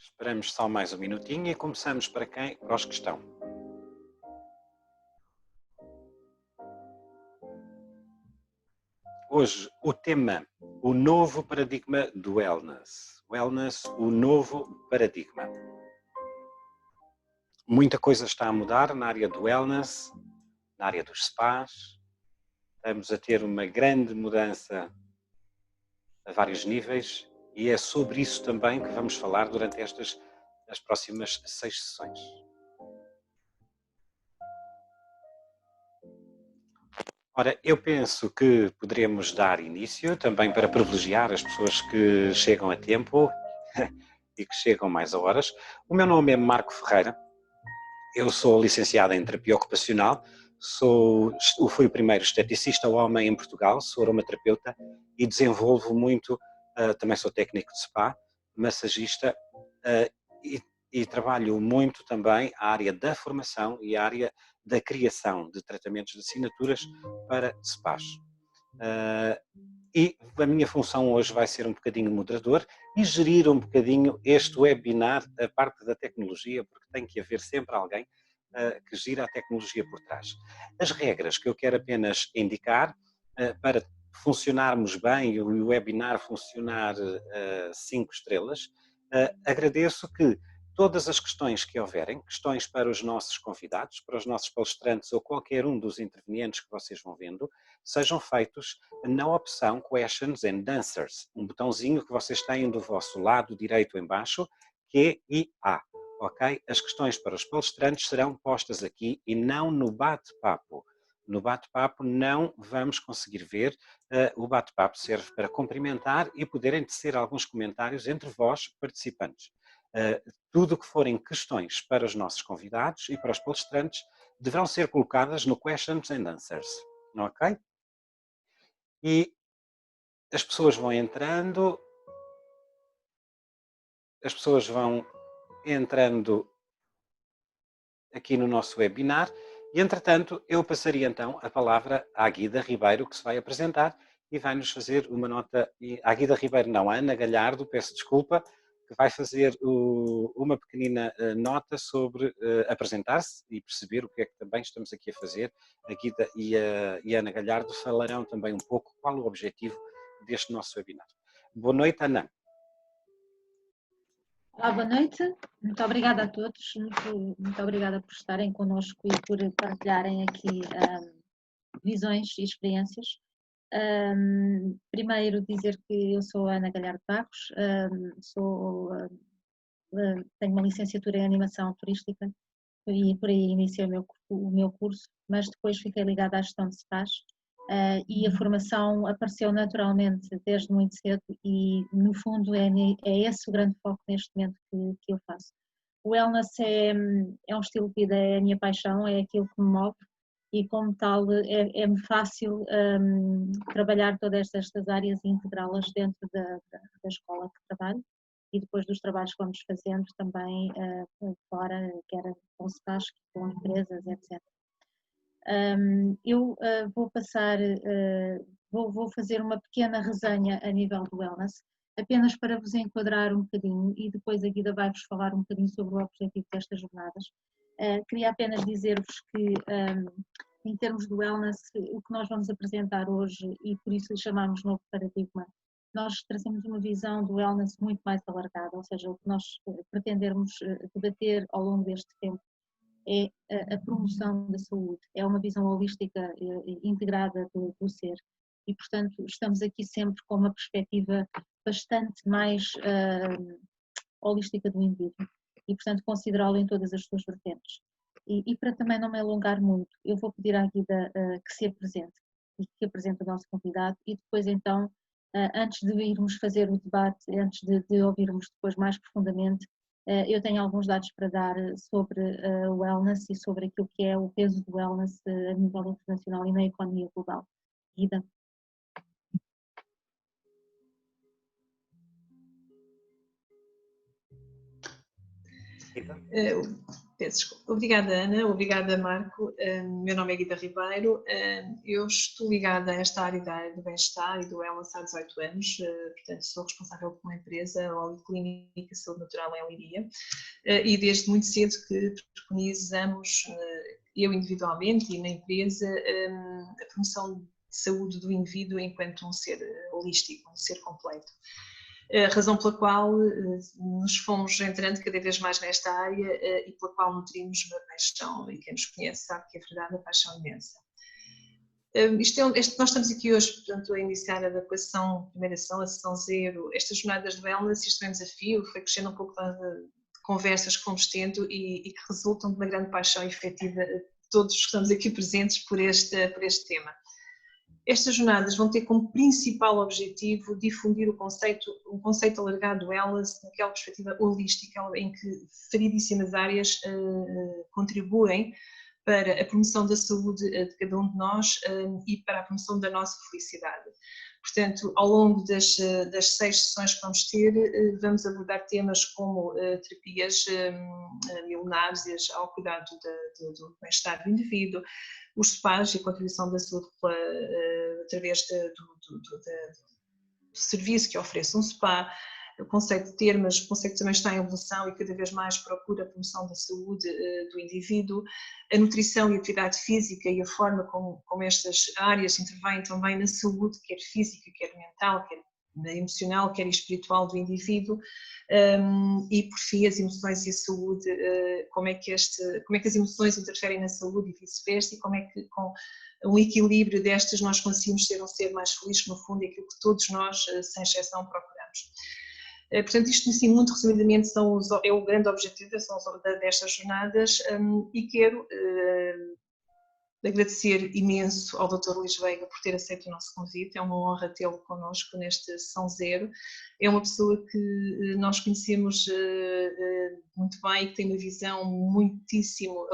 Esperamos só mais um minutinho e começamos para os que estão. Hoje o tema, o novo paradigma do wellness. Wellness, o novo paradigma. Muita coisa está a mudar na área do wellness, na área dos spas. Estamos a ter uma grande mudança a vários níveis e é sobre isso também que vamos falar durante as próximas 6 sessões. Ora, eu penso que poderemos dar início também para privilegiar as pessoas que chegam a tempo e que chegam mais a horas. O meu nome é Marco Ferreira, eu sou licenciado em terapia ocupacional, fui o primeiro esteticista homem em Portugal, sou aromaterapeuta e desenvolvo muito, também sou técnico de spa, massagista e trabalho muito também a área da formação e a área da criação de tratamentos de assinaturas para spas. E a minha função hoje vai ser um bocadinho moderador e gerir um bocadinho este webinar, a parte da tecnologia, porque tem que haver sempre alguém que gira a tecnologia por trás. As regras que eu quero apenas indicar para funcionarmos bem e o webinar funcionar 5 estrelas, agradeço que todas as questões que houverem, questões para os nossos convidados, para os nossos palestrantes ou qualquer um dos intervenientes que vocês vão vendo, sejam feitos na opção Questions and Answers, um botãozinho que vocês têm do vosso lado direito em baixo, QIA, ok? As questões para os palestrantes serão postas aqui e não no bate-papo. No bate-papo não vamos conseguir ver, o bate-papo serve para cumprimentar e poderem tecer alguns comentários entre vós, participantes. Tudo o que forem questões para os nossos convidados e para os palestrantes deverão ser colocadas no Questions and Answers, ok? E as pessoas vão entrando aqui no nosso webinar e, entretanto, eu passaria então a palavra à Guida Ribeiro, que se vai apresentar e vai-nos fazer uma nota, à Guida Ribeiro não, à Ana Galhardo, peço desculpa, que vai fazer uma pequenina nota sobre apresentar-se e perceber o que é que também estamos aqui a fazer. A Guida e a Ana Galhardo falarão também um pouco qual o objetivo deste nosso webinar. Boa noite, Ana. Olá, boa noite. Muito obrigada a todos. Muito obrigada por estarem connosco e por partilharem aqui visões e experiências. Primeiro dizer que eu sou a Ana Galhardo Barros, tenho uma licenciatura em animação turística e por aí iniciei o meu curso, mas depois fiquei ligada à gestão de spas e a formação apareceu naturalmente desde muito cedo e no fundo é esse o grande foco neste momento que eu faço. O wellness é um estilo de vida, é a minha paixão, é aquilo que me move e como tal é-me fácil trabalhar todas estas áreas e integrá-las dentro da escola que trabalho e depois dos trabalhos que vamos fazendo também fora, quer com spas, com empresas, etc. Eu vou passar, vou fazer uma pequena resenha a nível do wellness, apenas para vos enquadrar um bocadinho e depois a Guida vai-vos falar um bocadinho sobre o objetivo destas jornadas. Queria apenas dizer-vos que, em termos do wellness, o que nós vamos apresentar hoje, e por isso lhe chamamos novo paradigma, nós trazemos uma visão do wellness muito mais alargada, ou seja, o que nós pretendermos debater ao longo deste tempo é a promoção da saúde, é uma visão holística integrada do ser e, portanto, estamos aqui sempre com uma perspectiva bastante mais holística do indivíduo e, portanto, considerá-lo em todas as suas vertentes. E para também não me alongar muito, eu vou pedir à Guida que se apresente e que apresente o nosso convidado e depois então, antes de irmos fazer o debate, antes de ouvirmos depois mais profundamente, eu tenho alguns dados para dar sobre o wellness e sobre aquilo que é o peso do wellness a nível internacional e na economia global. Guida. Peço desculpa. Obrigada, Ana. Obrigada, Marco. Meu nome é Guida Ribeiro. Eu estou ligada a esta área do bem-estar e do wellness há 18 anos. Portanto, sou responsável por uma empresa, a Oliclínica Saúde Natural em Leiria. E desde muito cedo que preconizamos, eu individualmente e na empresa, a promoção de saúde do indivíduo enquanto um ser holístico, um ser completo. A razão pela qual nos fomos entrando cada vez mais nesta área e pela qual nutrimos uma paixão, e quem nos conhece sabe que é verdade, a paixão imensa. Nós estamos aqui hoje, portanto, a iniciar a primeira sessão, a sessão 0, estas jornadas de wellness, isto é um desafio, foi crescendo um pouco de conversas que fomos tendo e que resultam de uma grande paixão efetiva de todos que estamos aqui presentes por este tema. Estas jornadas vão ter como principal objetivo difundir um conceito alargado do wellness naquela perspectiva holística em que variedíssimas áreas contribuem para a promoção da saúde de cada um de nós e para a promoção da nossa felicidade. Portanto, ao longo das 6 sessões que vamos ter, vamos abordar temas como terapias milenares ao cuidado do bem-estar do indivíduo, os spas e a contribuição da saúde através do serviço que oferece um spa, o conceito de termos, o conceito também está em evolução e cada vez mais procura a promoção da saúde do indivíduo, a nutrição e a atividade física e a forma como estas áreas intervêm também na saúde, quer física, quer mental, quer emocional, quer espiritual do indivíduo, e por fim as emoções e a saúde, como é que as emoções interferem na saúde e vice-versa, e como é que com um equilíbrio destas nós conseguimos ser um ser mais feliz, que no fundo é aquilo que todos nós, sem exceção, procuramos. Portanto, isto assim, muito resumidamente é o grande objetivo destas jornadas, e quero agradecer imenso ao Dr. Luís Veiga por ter aceito o nosso convite, é uma honra tê-lo connosco nesta sessão 0. É uma pessoa que nós conhecemos muito bem e que tem uma visão muitíssimo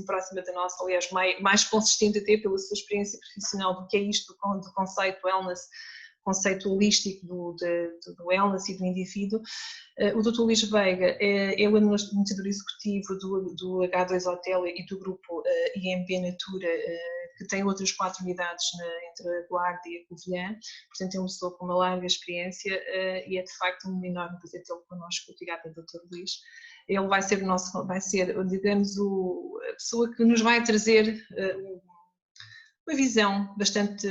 próxima da nossa, aliás, mais consistente até pela sua experiência profissional do que é isto do conceito wellness, conceito holístico do wellness e do indivíduo. O Dr. Luís Veiga é o administrador executivo do H2 Hotel e do grupo IMB Natura, que tem outras 4 unidades entre a Guarda e a Covilhã, portanto é uma pessoa com uma larga experiência e é de facto um enorme prazer tê-lo connosco. Obrigada, Dr. Luís. Ele vai ser digamos, a pessoa que nos vai trazer uma visão bastante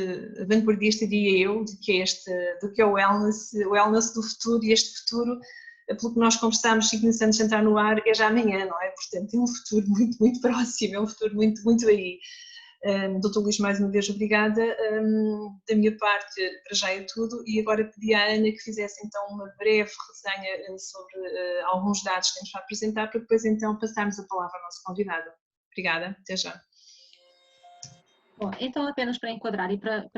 vanguardista, diria eu, do que é o wellness do futuro, e este futuro, pelo que nós conversamos 5 minutos antes de entrar no ar, é já amanhã, não é? Portanto, é um futuro muito, muito próximo, é um futuro muito, muito aí. Dr. Luís, mais uma vez, obrigada. Da minha parte, para já é tudo, e agora pedi à Ana que fizesse então uma breve resenha sobre alguns dados que temos para apresentar, para depois então passarmos a palavra ao nosso convidado. Obrigada, até já. Bom, então apenas para enquadrar e para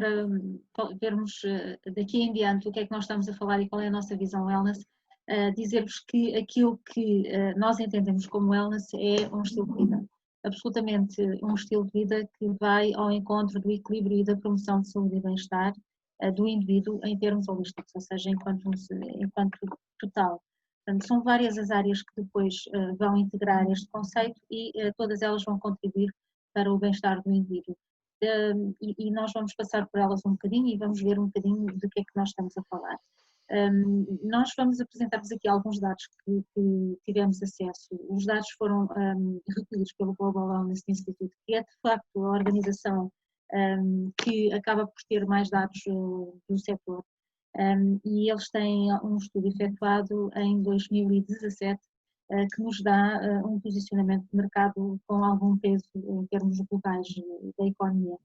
vermos daqui em diante o que é que nós estamos a falar e qual é a nossa visão wellness, dizer-vos que aquilo que nós entendemos como wellness é um estilo de vida, absolutamente um estilo de vida que vai ao encontro do equilíbrio e da promoção de saúde e bem-estar do indivíduo em termos holísticos, ou seja, enquanto total. Portanto, são várias as áreas que depois vão integrar este conceito e todas elas vão contribuir para o bem-estar do indivíduo. E nós vamos passar por elas um bocadinho e vamos ver um bocadinho do que é que nós estamos a falar. Nós vamos apresentar-vos aqui alguns dados que tivemos acesso. Os dados foram recolhidos pelo Global Wellness Institute, que é de facto a organização que acaba por ter mais dados do setor. E eles têm um estudo efetuado em 2017 que nos dá um posicionamento de mercado com algum peso em termos globais da economia.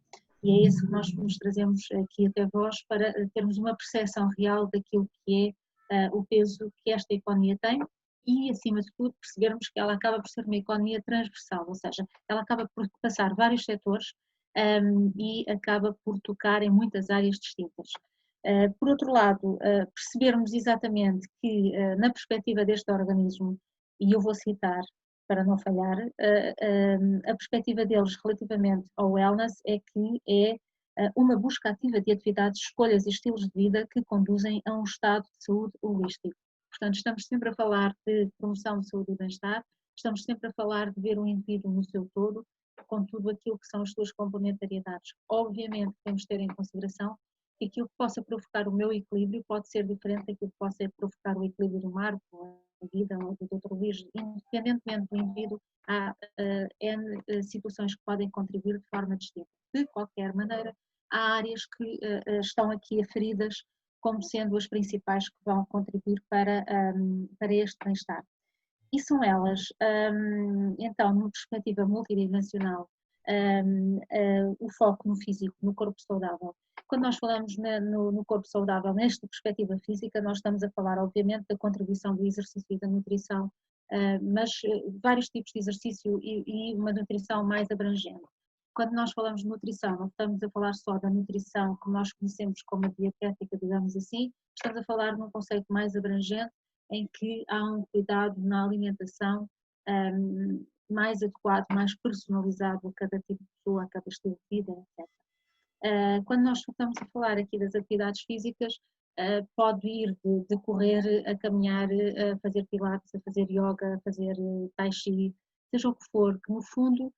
E é esse que nós nos trazemos aqui até vós para termos uma percepção real daquilo que é o peso que esta economia tem e, acima de tudo, percebermos que ela acaba por ser uma economia transversal, ou seja, ela acaba por passar vários setores e acaba por tocar em muitas áreas distintas. Por outro lado, percebermos exatamente que, na perspectiva deste organismo, e eu vou citar para não falhar, a perspectiva deles relativamente ao wellness é que é uma busca ativa de atividades, escolhas e estilos de vida que conduzem a um estado de saúde holístico. Portanto, estamos sempre a falar de promoção de saúde e bem-estar, estamos sempre a falar de ver o indivíduo no seu todo, com tudo aquilo que são as suas complementariedades. Obviamente temos de ter em consideração que aquilo que possa provocar o meu equilíbrio pode ser diferente daquilo que possa provocar o equilíbrio do Marco, a vida ou do Dr. Luís. Independentemente do indivíduo, há N situações que podem contribuir de forma distinta. De qualquer maneira, há áreas que estão aqui aferidas como sendo as principais que vão contribuir para este bem-estar. E são elas, então, numa perspectiva multidimensional, o foco no físico, no corpo saudável. Quando nós falamos no corpo saudável, nesta perspectiva física, nós estamos a falar, obviamente, da contribuição do exercício e da nutrição, mas vários tipos de exercício e uma nutrição mais abrangente. Quando nós falamos de nutrição, não estamos a falar só da nutrição que nós conhecemos como a dietética, digamos assim, estamos a falar num conceito mais abrangente, em que há um cuidado na alimentação mais adequado, mais personalizado a cada tipo de pessoa, a cada estilo de vida, etc. Quando nós estamos a falar aqui das atividades físicas, pode ir de correr, a caminhar, a fazer pilates, a fazer yoga, a fazer tai chi, seja o que for, que no fundo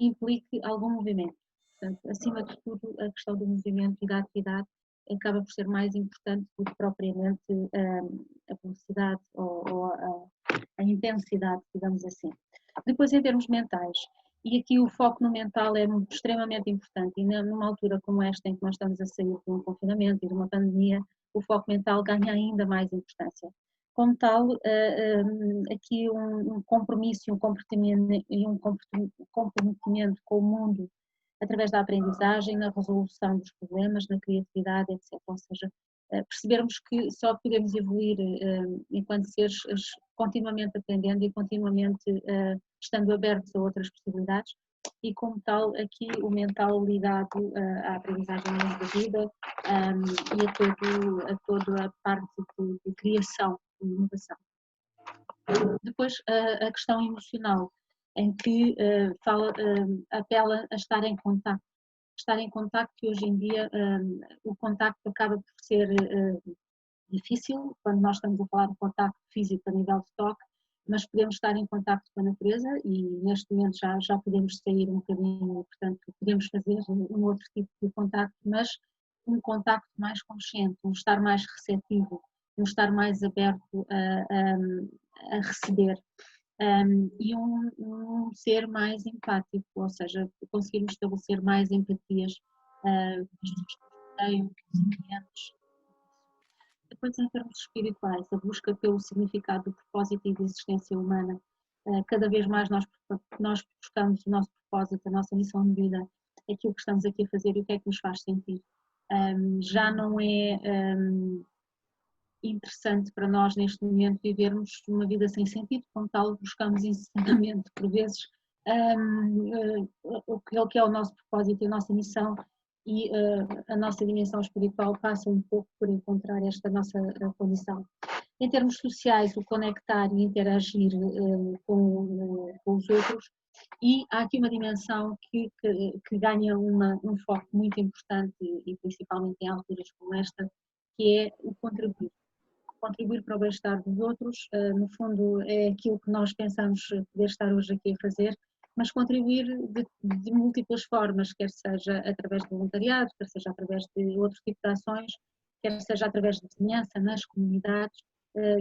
implique algum movimento. Portanto, acima de tudo, a questão do movimento e da atividade acaba por ser mais importante do que propriamente a velocidade ou a intensidade, digamos assim. Depois, em termos mentais, e aqui o foco no mental é extremamente importante, e numa altura como esta, em que nós estamos a sair de um confinamento e de uma pandemia, o foco mental ganha ainda mais importância. Como tal, aqui um compromisso e um comprometimento com o mundo através da aprendizagem, na resolução dos problemas, na criatividade, etc. Ou seja, percebermos que só podemos evoluir enquanto seres continuamente aprendendo e continuamente estando abertos a outras possibilidades, e como tal aqui o mental ligado à aprendizagem da vida e a toda a parte de criação e inovação. Depois a questão emocional, em que apela a estar em contacto. Estar em contacto, que hoje em dia o contacto acaba por ser difícil, quando nós estamos a falar de contacto físico a nível de toque, mas podemos estar em contacto com a natureza e neste momento já podemos sair um bocadinho, portanto podemos fazer um outro tipo de contacto, mas um contacto mais consciente, um estar mais receptivo, um estar mais aberto a receber. E um ser mais empático, ou seja, conseguirmos estabelecer mais empatias com as pessoas que rodeiam, com os clientes. Depois, em termos espirituais, a busca pelo significado do propósito e da existência humana, cada vez mais nós buscamos o nosso propósito, a nossa missão de vida, aquilo que estamos aqui a fazer e o que é que nos faz sentir. Já não é interessante para nós neste momento vivermos uma vida sem sentido, como tal buscamos incessantemente por vezes o que é o nosso propósito e a nossa missão, e a nossa dimensão espiritual passa um pouco por encontrar esta nossa condição. Em termos sociais, o conectar e interagir com os outros, e há aqui uma dimensão que ganha um foco muito importante e principalmente em alturas como esta, que é o contribuir. Contribuir para o bem-estar dos outros, no fundo é aquilo que nós pensamos poder estar hoje aqui a fazer, mas contribuir de múltiplas formas, quer seja através de voluntariado, quer seja através de outro tipo de ações, quer seja através de vizinhança nas comunidades,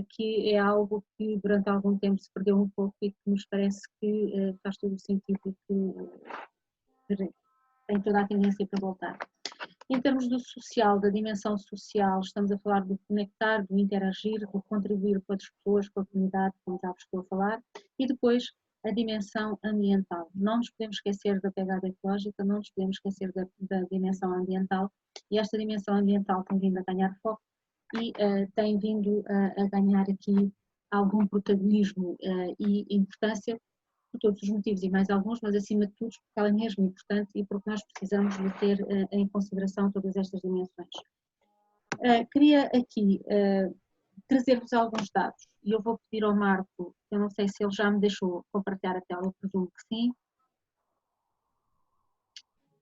que é algo que durante algum tempo se perdeu um pouco e que nos parece que faz todo o sentido e que tem toda a tendência para voltar. Em termos do social, da dimensão social, estamos a falar do conectar, do interagir, do contribuir com outras pessoas, com a comunidade, como já vos estou a falar, e depois a dimensão ambiental. Não nos podemos esquecer da pegada ecológica, não nos podemos esquecer da dimensão ambiental, e esta dimensão ambiental tem vindo a ganhar foco e tem vindo a ganhar aqui algum protagonismo e importância, por todos os motivos e mais alguns, mas acima de tudo porque ela é mesmo importante e porque nós precisamos de ter em consideração todas estas dimensões. Queria aqui trazer-vos alguns dados e eu vou pedir ao Marco, eu não sei se ele já me deixou compartilhar a tela, eu presumo que sim.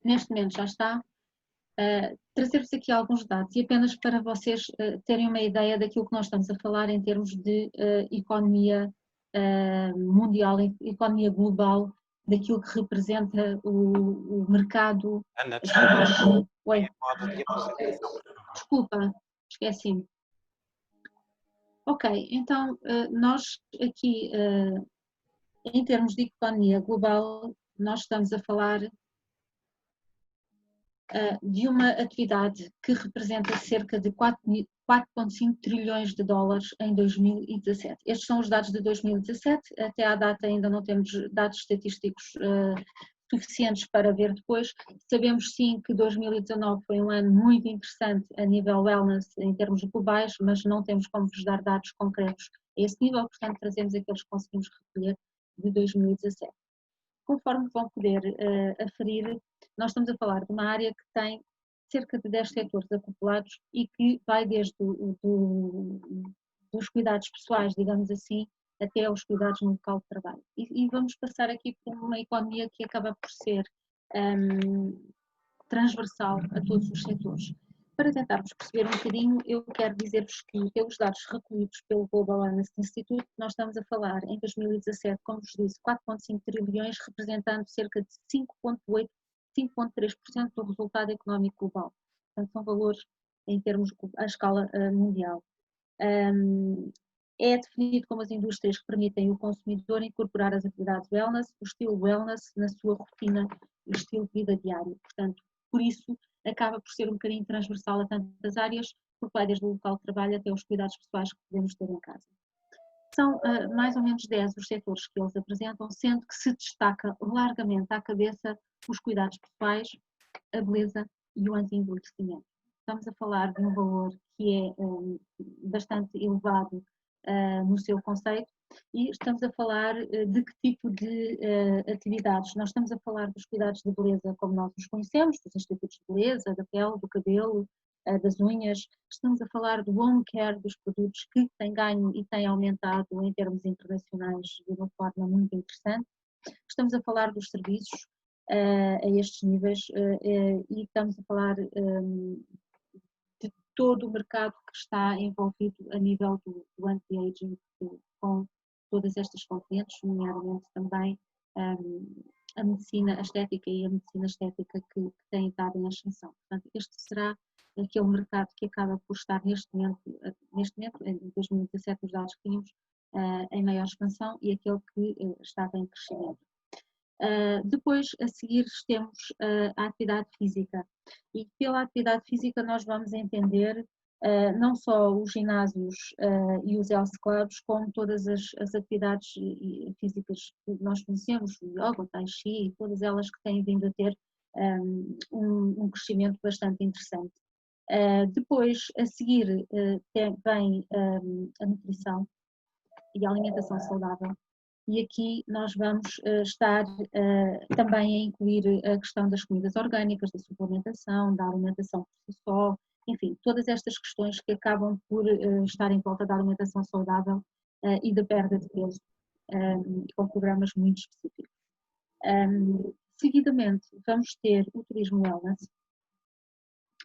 Neste momento já está. Trazer-vos aqui alguns dados e apenas para vocês terem uma ideia daquilo que nós estamos a falar em termos de economia mundial, a economia global, daquilo que representa o mercado. Ana, desculpa, Oi, tem modo de apresentação. desculpa, esqueci-me. Ok, então nós aqui, em termos de economia global, nós estamos a falar de uma atividade que representa cerca de 4,5 trilhões de dólares em 2017. Estes são os dados de 2017, até à data ainda não temos dados estatísticos suficientes para ver depois. Sabemos sim que 2019 foi um ano muito interessante a nível wellness em termos globais, mas não temos como vos dar dados concretos a esse nível, portanto trazemos aqueles que conseguimos recolher de 2017. Conforme vão poder aferir, nós estamos a falar de uma área que tem cerca de 10 setores acoplados e que vai desde dos cuidados pessoais, digamos assim, até aos cuidados no local de trabalho. E vamos passar aqui por uma economia que acaba por ser transversal a todos os setores. Para tentarmos perceber um bocadinho, eu quero dizer-vos que, pelos dados recolhidos pelo Global Wellness Institute, nós estamos a falar, em 2017, como vos disse, 4,5 trilhões, representando cerca de 5,8, 5,3% do resultado económico global. Portanto, são valores em termos à escala mundial. É definido como as indústrias que permitem o consumidor incorporar as atividades wellness, o estilo wellness, na sua rotina e estilo de vida diário. Portanto, por isso, acaba por ser um bocadinho transversal a tantas áreas, porque vai desde o local de trabalho até os cuidados pessoais que podemos ter em casa. São mais ou menos 10 os setores que eles apresentam, sendo que se destaca largamente à cabeça os cuidados pessoais, a beleza e o anti-envelhecimento. Estamos a falar de um valor que é bastante elevado no seu conceito, e estamos a falar de que tipo de atividades. Nós estamos a falar dos cuidados de beleza como nós os conhecemos, dos institutos de beleza, da pele, do cabelo, das unhas. Estamos a falar do home care, dos produtos que têm ganho e têm aumentado em termos internacionais de uma forma muito interessante. Estamos a falar dos serviços a estes níveis e estamos a falar de todo o mercado que está envolvido a nível do anti-aging, com todas estas componentes, nomeadamente também a medicina estética e a medicina estética que tem estado em ascensão. Portanto, este será aquele mercado que acaba por estar neste momento em 2017, os dados que tínhamos, em maior expansão, e aquele que está em crescimento. Depois, a seguir, temos a atividade física, e pela atividade física nós vamos entender não só os ginásios e os health clubs, como todas as atividades físicas que nós conhecemos, o yoga, o tai chi, todas elas que têm vindo a ter um crescimento bastante interessante. Depois, a seguir, vem a nutrição e a alimentação saudável. E aqui nós vamos estar também a incluir a questão das comidas orgânicas, da suplementação, da alimentação por si só, enfim, todas estas questões que acabam por estar em volta da alimentação saudável e da perda de peso, com programas muito específicos. Seguidamente, vamos ter o turismo wellness,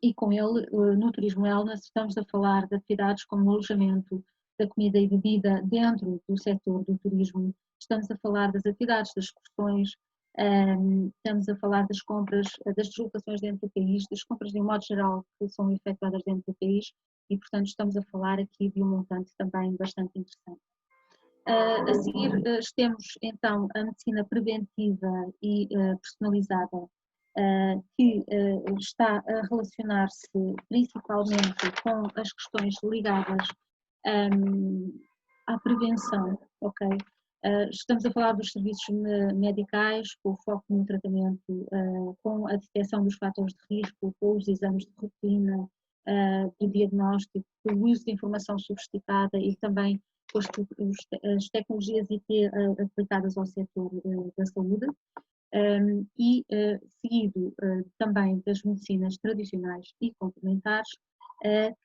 e com ele, no turismo wellness, estamos a falar de atividades como o alojamento, da comida e bebida dentro do setor do turismo. Estamos a falar das atividades, das excursões, estamos a falar das compras, das deslocações dentro do país, das compras de um modo geral que são efetuadas dentro do país, e portanto estamos a falar aqui de um montante também bastante interessante. A seguir temos então a medicina preventiva e personalizada, que está a relacionar-se principalmente com as questões ligadas à prevenção, ok? Estamos a falar dos serviços medicais, com o foco no tratamento, com a detecção dos fatores de risco, com os exames de rotina, do diagnóstico, com o uso de informação sofisticada e também com as tecnologias IT aplicadas ao setor da saúde. E seguido também das medicinas tradicionais e complementares,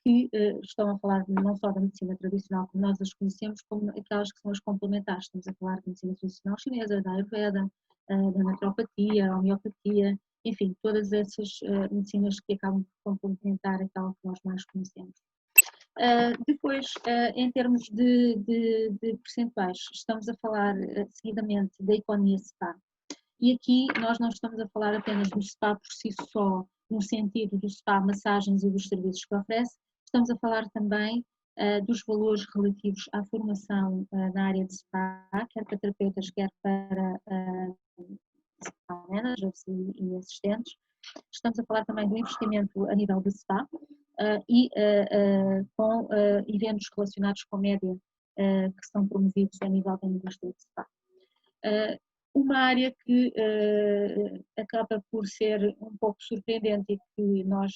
que estão a falar não só da medicina tradicional como nós as conhecemos, como aquelas que são as complementares. Estamos a falar da medicina tradicional chinesa, da Ayurveda, da naturopatia, a homeopatia, enfim, todas essas medicinas que acabam por complementar aquela que nós mais conhecemos. Depois, em termos de percentuais, estamos a falar seguidamente da economia SPA. E aqui nós não estamos a falar apenas do SPA por si só, no sentido do SPA, massagens e dos serviços que oferece, estamos a falar também dos valores relativos à formação na área de SPA, quer para terapeutas, quer para SPA managers e assistentes. Estamos a falar também do investimento a nível de SPA e com eventos relacionados com a média que são promovidos a nível da indústria de SPA. Uma área que acaba por ser um pouco surpreendente e que nós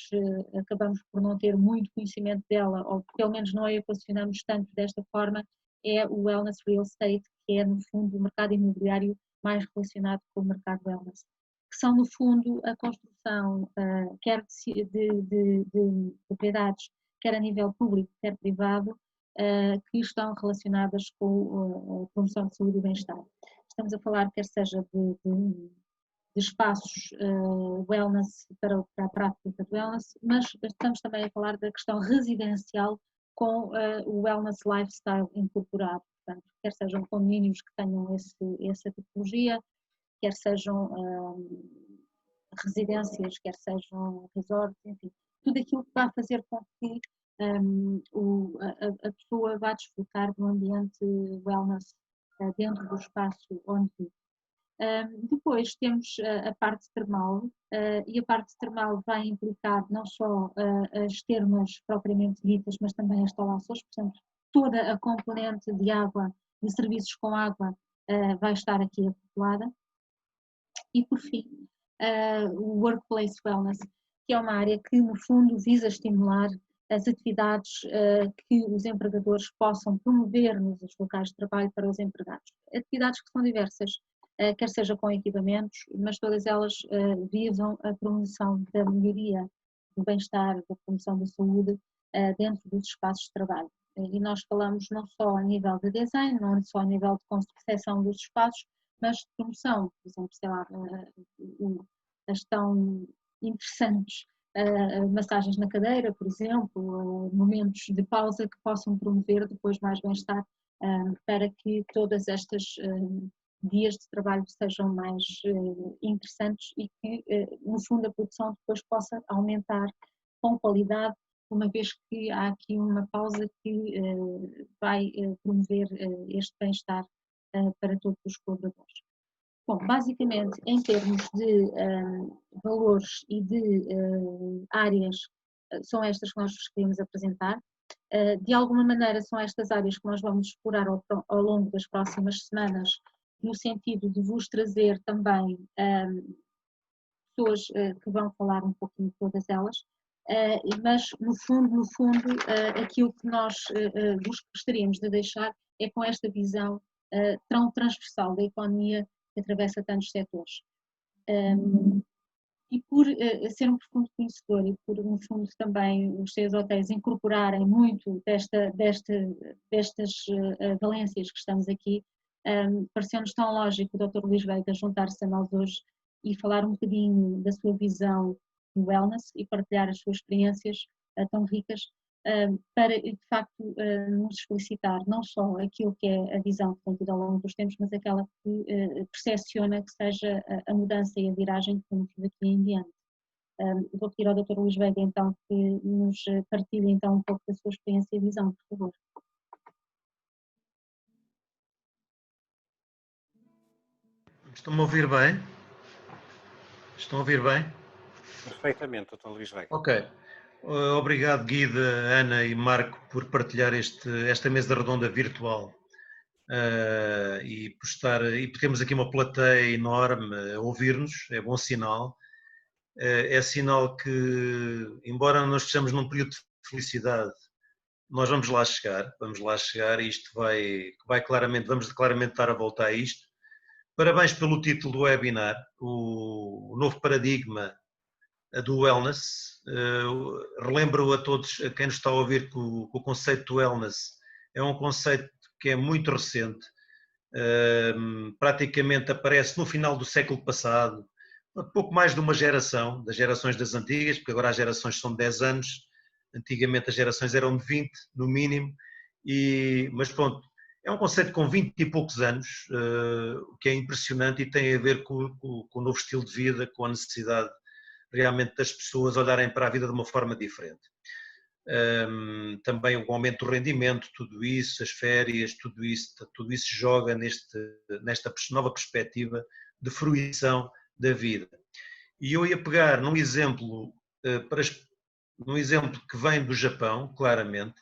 acabamos por não ter muito conhecimento dela, ou pelo menos não a equacionamos tanto desta forma, é o Wellness Real Estate, que é no fundo o mercado imobiliário mais relacionado com o mercado wellness, que são no fundo a construção quer de propriedades, quer a nível público, quer privado, que estão relacionadas com a promoção de saúde e bem-estar. Estamos a falar quer seja de espaços wellness para a prática de wellness, mas estamos também a falar da questão residencial com o wellness lifestyle incorporado. Portanto, quer sejam condomínios que tenham essa tipologia, quer sejam residências, quer sejam resorts, enfim, tudo aquilo que vai fazer com que a pessoa vá desfrutar de um ambiente wellness dentro do espaço onde vive. Depois temos a parte termal, e a parte termal vai implicar não só as termas propriamente ditas, mas também as instalações, portanto, toda a componente de água, de serviços com água, vai estar aqui acoplada. E, por fim, o Workplace Wellness, que é uma área que, no fundo, visa estimular as atividades que os empregadores possam promover nos locais de trabalho para os empregados. Atividades que são diversas, quer seja com equipamentos, mas todas elas visam a promoção da melhoria do bem-estar, da promoção da saúde dentro dos espaços de trabalho. E nós falamos não só a nível de design, não só a nível de concepção dos espaços, mas de promoção, por exemplo, sei lá, as tão interessantes massagens na cadeira, por exemplo, momentos de pausa que possam promover depois mais bem-estar para que todas estas dias de trabalho sejam mais interessantes e que, no fundo, a produção depois possa aumentar com qualidade, uma vez que há aqui uma pausa que vai promover este bem-estar para todos os colaboradores. Bom, basicamente, em termos de valores e de áreas, são estas que nós vos queremos apresentar. De alguma maneira, são estas áreas que nós vamos explorar ao longo das próximas semanas, no sentido de vos trazer também pessoas que vão falar um pouquinho de todas elas, mas no fundo, aquilo que nós vos gostaríamos de deixar é com esta visão tão transversal da economia que atravessa tantos setores. E por ser um profundo conhecedor e por, no fundo, também os seus hotéis incorporarem muito destas valências que estamos aqui, pareceu-nos tão lógico o Dr. Luís Veiga juntar-se a nós hoje e falar um bocadinho da sua visão do wellness e partilhar as suas experiências tão ricas para, de facto, nos explicitar não só aquilo que é a visão que tem tido ao longo dos tempos, mas aquela que percepciona que seja a mudança e a viragem que temos daqui em diante. Vou pedir ao Dr. Luís Veiga, então, que nos partilhe então um pouco da sua experiência e visão, por favor. Estão-me a ouvir bem? Estão a ouvir bem? Perfeitamente, Dr. Luís Veiga. Ok. Obrigado, Guida, Ana e Marco, por partilhar esta mesa redonda virtual e por termos aqui uma plateia enorme a ouvir-nos, é bom sinal. É sinal que, embora nós estejamos num período de felicidade, nós vamos lá chegar e isto vai claramente, vamos claramente estar a voltar a isto. Parabéns pelo título do webinar, o novo paradigma do wellness. Relembro a todos, a quem nos está a ouvir, que o conceito do wellness é um conceito que é muito recente, praticamente aparece no final do século passado, pouco mais de uma geração, das gerações das antigas, porque agora as gerações são de 10 anos, Antigamente as gerações eram de 20, no mínimo, mas pronto, é um conceito com 20 e poucos anos, o que é impressionante e tem a ver com o novo estilo de vida, com a necessidade realmente das pessoas olharem para a vida de uma forma diferente. Também o aumento do rendimento, tudo isso, as férias, tudo isso joga nesta nova perspectiva de fruição da vida. E eu ia pegar num exemplo, num exemplo que vem do Japão, claramente,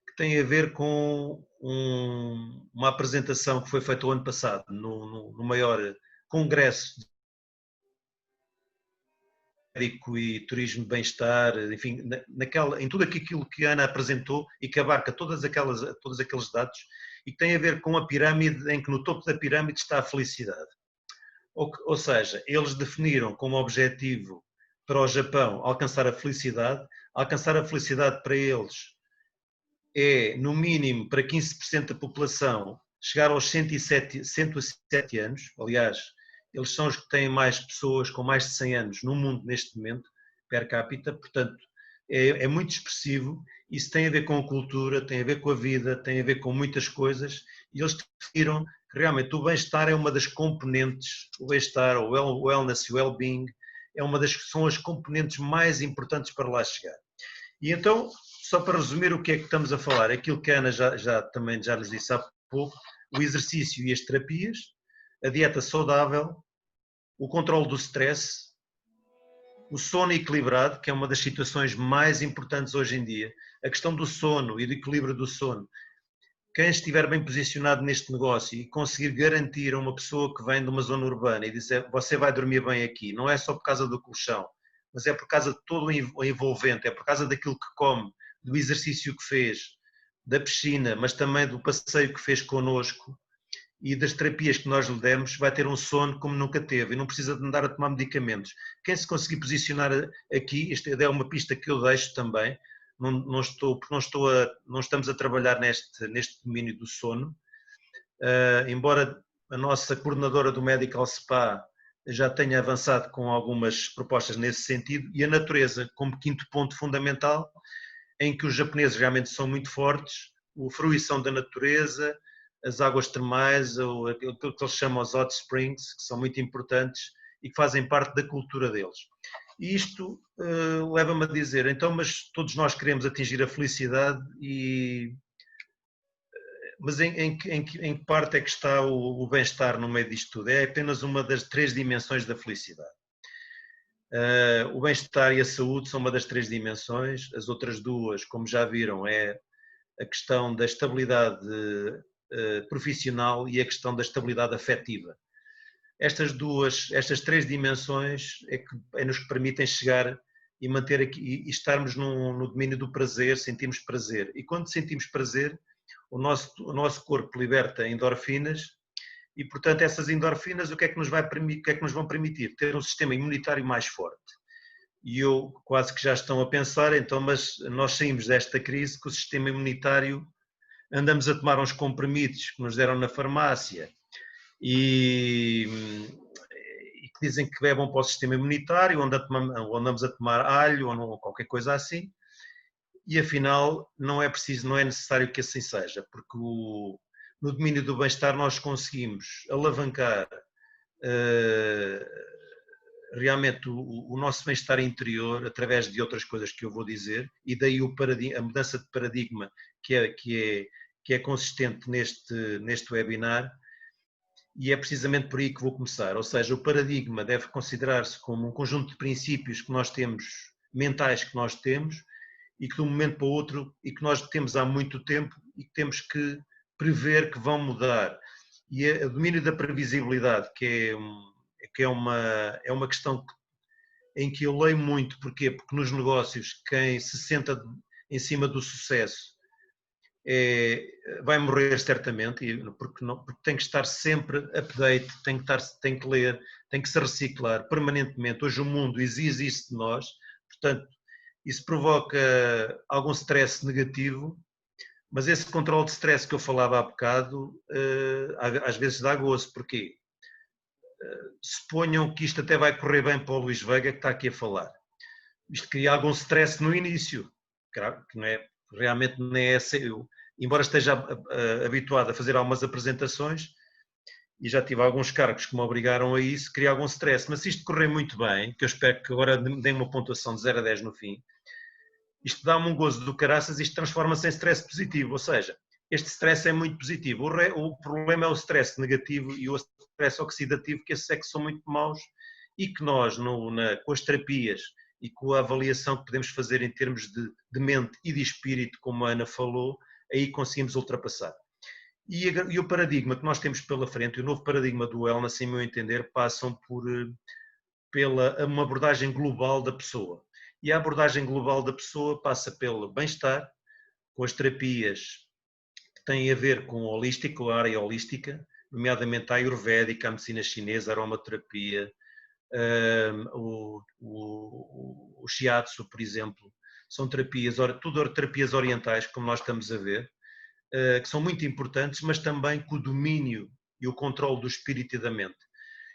que tem a ver com uma apresentação que foi feita o ano passado no maior congresso médico e turismo de bem-estar, enfim, em tudo aquilo que a Ana apresentou e que abarca todos aqueles dados e que tem a ver com a pirâmide, em que no topo da pirâmide está a felicidade. Ou seja, eles definiram como objetivo para o Japão alcançar a felicidade para eles é, no mínimo, para 15% da população, chegar aos 107 anos, aliás, eles são os que têm mais pessoas com mais de 100 anos no mundo neste momento, per capita, portanto é muito expressivo, isso tem a ver com a cultura, tem a ver com a vida, tem a ver com muitas coisas, e eles definiram que realmente o bem-estar é uma das componentes, o bem-estar, o wellness e o well-being, são as componentes mais importantes para lá chegar. E então, só para resumir o que é que estamos a falar, aquilo que a Ana também já nos disse há pouco, o exercício e as terapias, a dieta saudável, o controle do stress, o sono equilibrado, que é uma das situações mais importantes hoje em dia, a questão do sono e do equilíbrio do sono. Quem estiver bem posicionado neste negócio e conseguir garantir a uma pessoa que vem de uma zona urbana e dizer você vai dormir bem aqui, não é só por causa do colchão, mas é por causa de todo o envolvente, é por causa daquilo que come, do exercício que fez, da piscina, mas também do passeio que fez connosco e das terapias que nós lhe demos, vai ter um sono como nunca teve e não precisa de andar a tomar medicamentos. Quem se conseguir posicionar aqui, isto é uma pista que eu deixo também, não estamos a trabalhar neste domínio do sono, embora a nossa coordenadora do Medical Spa já tenha avançado com algumas propostas nesse sentido, e a natureza como quinto ponto fundamental, em que os japoneses realmente são muito fortes, a fruição da natureza, as águas termais, aquilo que eles chamam os hot springs, que são muito importantes e que fazem parte da cultura deles. E isto leva-me a dizer, então, mas todos nós queremos atingir a felicidade, mas em que parte é que está o bem-estar no meio disto tudo? É apenas uma das 3 dimensões da felicidade. O bem-estar e a saúde são uma das 3 dimensões, as outras 2, como já viram, é a questão da estabilidade profissional e a questão da estabilidade afetiva. Estas 3 dimensões nos que permitem chegar e manter aqui e estarmos no domínio do prazer, sentimos prazer. E quando sentimos prazer, o nosso corpo liberta endorfinas e, portanto, essas endorfinas o que é que nos vão permitir? Ter um sistema imunitário mais forte. E eu quase que já estão a pensar, então, mas nós saímos desta crise com o sistema imunitário, andamos a tomar uns comprimidos que nos deram na farmácia e que dizem que é bom para o sistema imunitário, onde andamos a tomar alho ou qualquer coisa assim, e afinal não é necessário que assim seja, porque no domínio do bem-estar nós conseguimos alavancar realmente o nosso bem-estar interior através de outras coisas que eu vou dizer, e daí a mudança de paradigma que é consistente neste webinar, e é precisamente por aí que vou começar. Ou seja, o paradigma deve considerar-se como um conjunto de princípios que nós temos, mentais que nós temos, e que de um momento para o outro, e que nós temos há muito tempo, e que temos que prever que vão mudar. E o domínio da previsibilidade, que é uma questão em que eu leio muito. Porquê? Porque nos negócios quem se senta em cima do sucesso vai morrer certamente, porque tem que estar sempre update, tem que ler, tem que se reciclar permanentemente. Hoje o mundo exige isso de nós, portanto isso provoca algum stress negativo, mas esse controle de stress que eu falava há bocado às vezes dá gozo. Porquê? Suponham que isto até vai correr bem para o Luís Veiga, que está aqui a falar. Isto cria algum stress no início, que não é, realmente nem é, embora esteja habituado a fazer algumas apresentações, e já tive alguns cargos que me obrigaram a isso, cria algum stress, mas se isto correr muito bem, que eu espero que agora me deem uma pontuação de 0 a 10 no fim, isto dá-me um gozo do caraças, isto transforma-se em stress positivo, ou seja, este stress é muito positivo, o problema é o stress negativo e o stress oxidativo, que esses é que são muito maus e que nós, com as terapias e com a avaliação que podemos fazer em termos de mente e de espírito, como a Ana falou, aí conseguimos ultrapassar. E o paradigma que nós temos pela frente, o novo paradigma do wellness, em meu entender, passam pela uma abordagem global da pessoa. E a abordagem global da pessoa passa pelo bem-estar, com as terapias que têm a ver com a holística, com a área holística, nomeadamente a ayurvédica, a medicina chinesa, a aromaterapia, o shiatsu, por exemplo. São terapias, tudo terapias orientais, como nós estamos a ver, que são muito importantes, mas também com o domínio e o controle do espírito e da mente.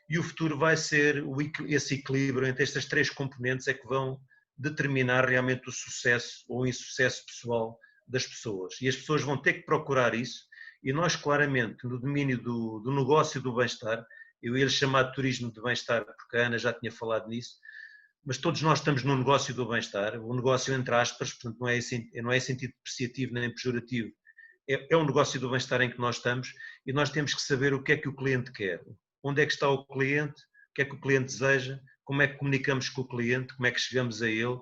E o futuro vai ser esse equilíbrio entre estas três componentes é que vão determinar realmente o sucesso ou o insucesso pessoal das pessoas. E as pessoas vão ter que procurar isso, e nós claramente no domínio do negócio do bem-estar, eu ia lhe chamar de turismo de bem-estar, porque a Ana já tinha falado nisso, mas todos nós estamos no negócio do bem-estar, o negócio entre aspas, portanto não é em sentido depreciativo nem pejorativo, é um negócio do bem-estar em que nós estamos, e nós temos que saber o que é que o cliente quer, onde é que está o cliente, o que é que o cliente deseja, como é que comunicamos com o cliente, como é que chegamos a ele,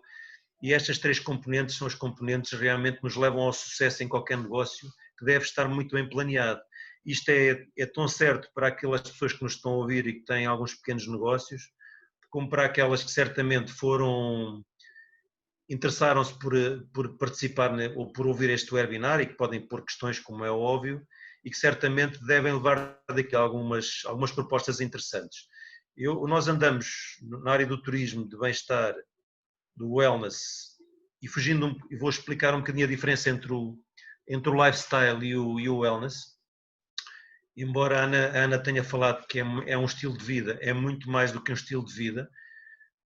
e estas três componentes são as componentes que realmente nos levam ao sucesso em qualquer negócio, que deve estar muito bem planeado. Isto é tão certo para aquelas pessoas que nos estão a ouvir e que têm alguns pequenos negócios, como para aquelas que certamente interessaram-se por participar ou por ouvir este webinar e que podem pôr questões, como é óbvio, e que certamente devem levar daqui algumas propostas interessantes. Nós andamos na área do turismo, de bem-estar, do wellness, e vou explicar um bocadinho a diferença entre o lifestyle e o wellness. Embora a Ana tenha falado que é um estilo de vida, é muito mais do que um estilo de vida.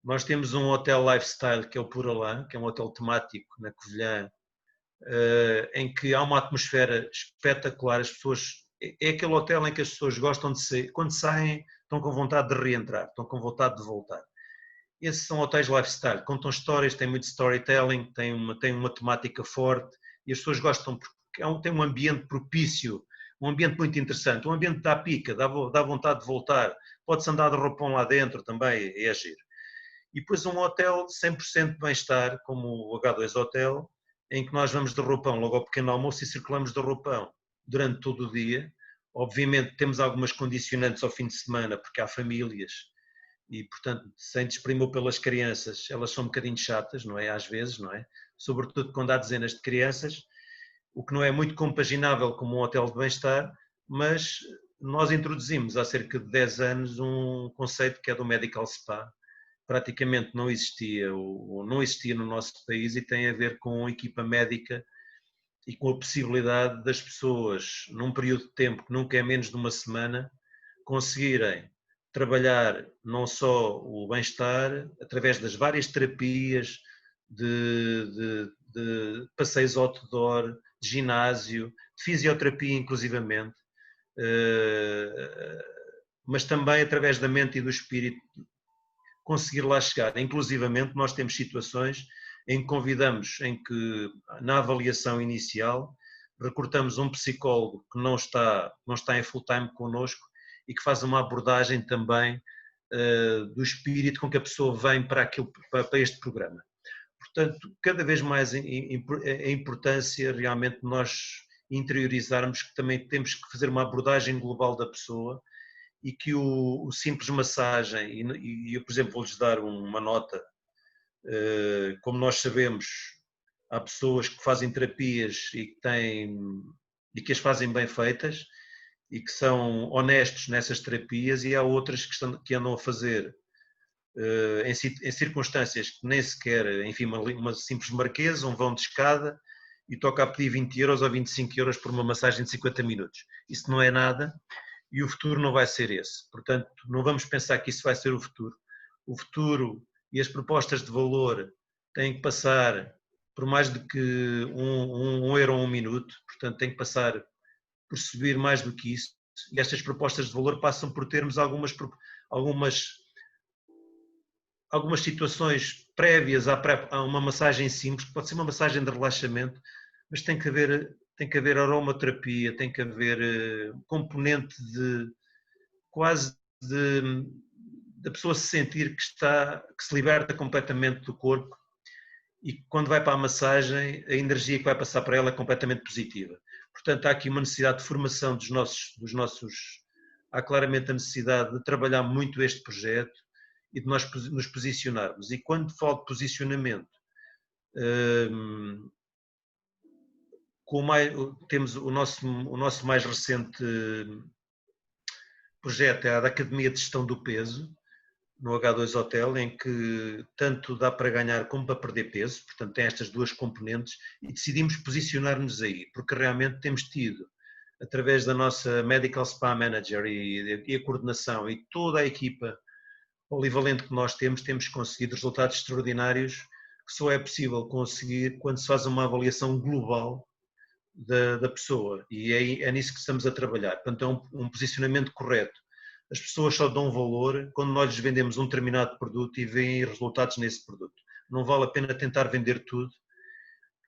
Nós temos um hotel lifestyle, que é o Puralã, que é um hotel temático na Covilhã, em que há uma atmosfera espetacular. As pessoas, é aquele hotel em que as pessoas gostam de sair, quando saem estão com vontade de reentrar, estão com vontade de voltar. Esses são hotéis lifestyle, contam histórias, têm muito storytelling, têm uma temática forte, e as pessoas gostam porque tem um ambiente propício, um ambiente muito interessante, um ambiente dá pica, dá vontade de voltar, pode-se andar de roupão lá dentro também, é giro. E depois um hotel 100% de bem-estar, como o H2 Hotel, em que nós vamos de roupão logo ao pequeno almoço e circulamos de roupão durante todo o dia. Obviamente temos algumas condicionantes ao fim de semana, porque há famílias e, portanto, sem desprimor pelas crianças, elas são um bocadinho chatas, não é? Às vezes, não é? Sobretudo quando há dezenas de crianças, o que não é muito compaginável como um hotel de bem-estar, mas nós introduzimos há cerca de 10 anos um conceito que é do Medical Spa. Praticamente não existia no nosso país e tem a ver com a equipa médica e com a possibilidade das pessoas, num período de tempo que nunca é menos de uma semana, conseguirem trabalhar não só o bem-estar através das várias terapias, de passeios outdoor, de ginásio, de fisioterapia inclusivamente, mas também através da mente e do espírito conseguir lá chegar. Inclusivamente nós temos situações em que convidamos, em que na avaliação inicial recrutamos um psicólogo que não está em full time connosco e que faz uma abordagem também do espírito com que a pessoa vem para este programa. Portanto, cada vez mais a importância realmente de nós interiorizarmos que também temos que fazer uma abordagem global da pessoa e que o simples massagem, e eu, por exemplo, vou-lhes dar uma nota, como nós sabemos, há pessoas que fazem terapias e que as fazem bem feitas e que são honestos nessas terapias, e há outras que andam a fazer em circunstâncias que nem sequer, enfim, uma simples marquesa, um vão de escada e toca a pedir 20 euros ou 25 euros por uma massagem de 50 minutos. Isso não é nada e o futuro não vai ser esse. Portanto, não vamos pensar que isso vai ser o futuro. O futuro e as propostas de valor têm que passar por mais de que um euro ou um minuto, portanto tem que passar por subir mais do que isso, e estas propostas de valor passam por termos algumas situações prévias a uma massagem simples, que pode ser uma massagem de relaxamento, mas tem que haver aromaterapia, tem que haver componente de quase da pessoa se sentir que se liberta completamente do corpo, e quando vai para a massagem a energia que vai passar para ela é completamente positiva. Portanto, há aqui uma necessidade de formação dos nossos, há claramente a necessidade de trabalhar muito este projeto e de nós nos posicionarmos. E quando falo de posicionamento, temos o nosso mais recente projeto, é a da Academia de Gestão do Peso, no H2 Hotel, em que tanto dá para ganhar como para perder peso, portanto tem estas duas componentes, e decidimos posicionar-nos aí, porque realmente temos tido, através da nossa Medical Spa Manager e a coordenação e toda a equipa polivalente que nós temos conseguido resultados extraordinários que só é possível conseguir quando se faz uma avaliação global da pessoa, e é nisso que estamos a trabalhar. Portanto, é um posicionamento correto. As pessoas só dão valor quando nós lhes vendemos um determinado produto e veem resultados nesse produto. Não vale a pena tentar vender tudo,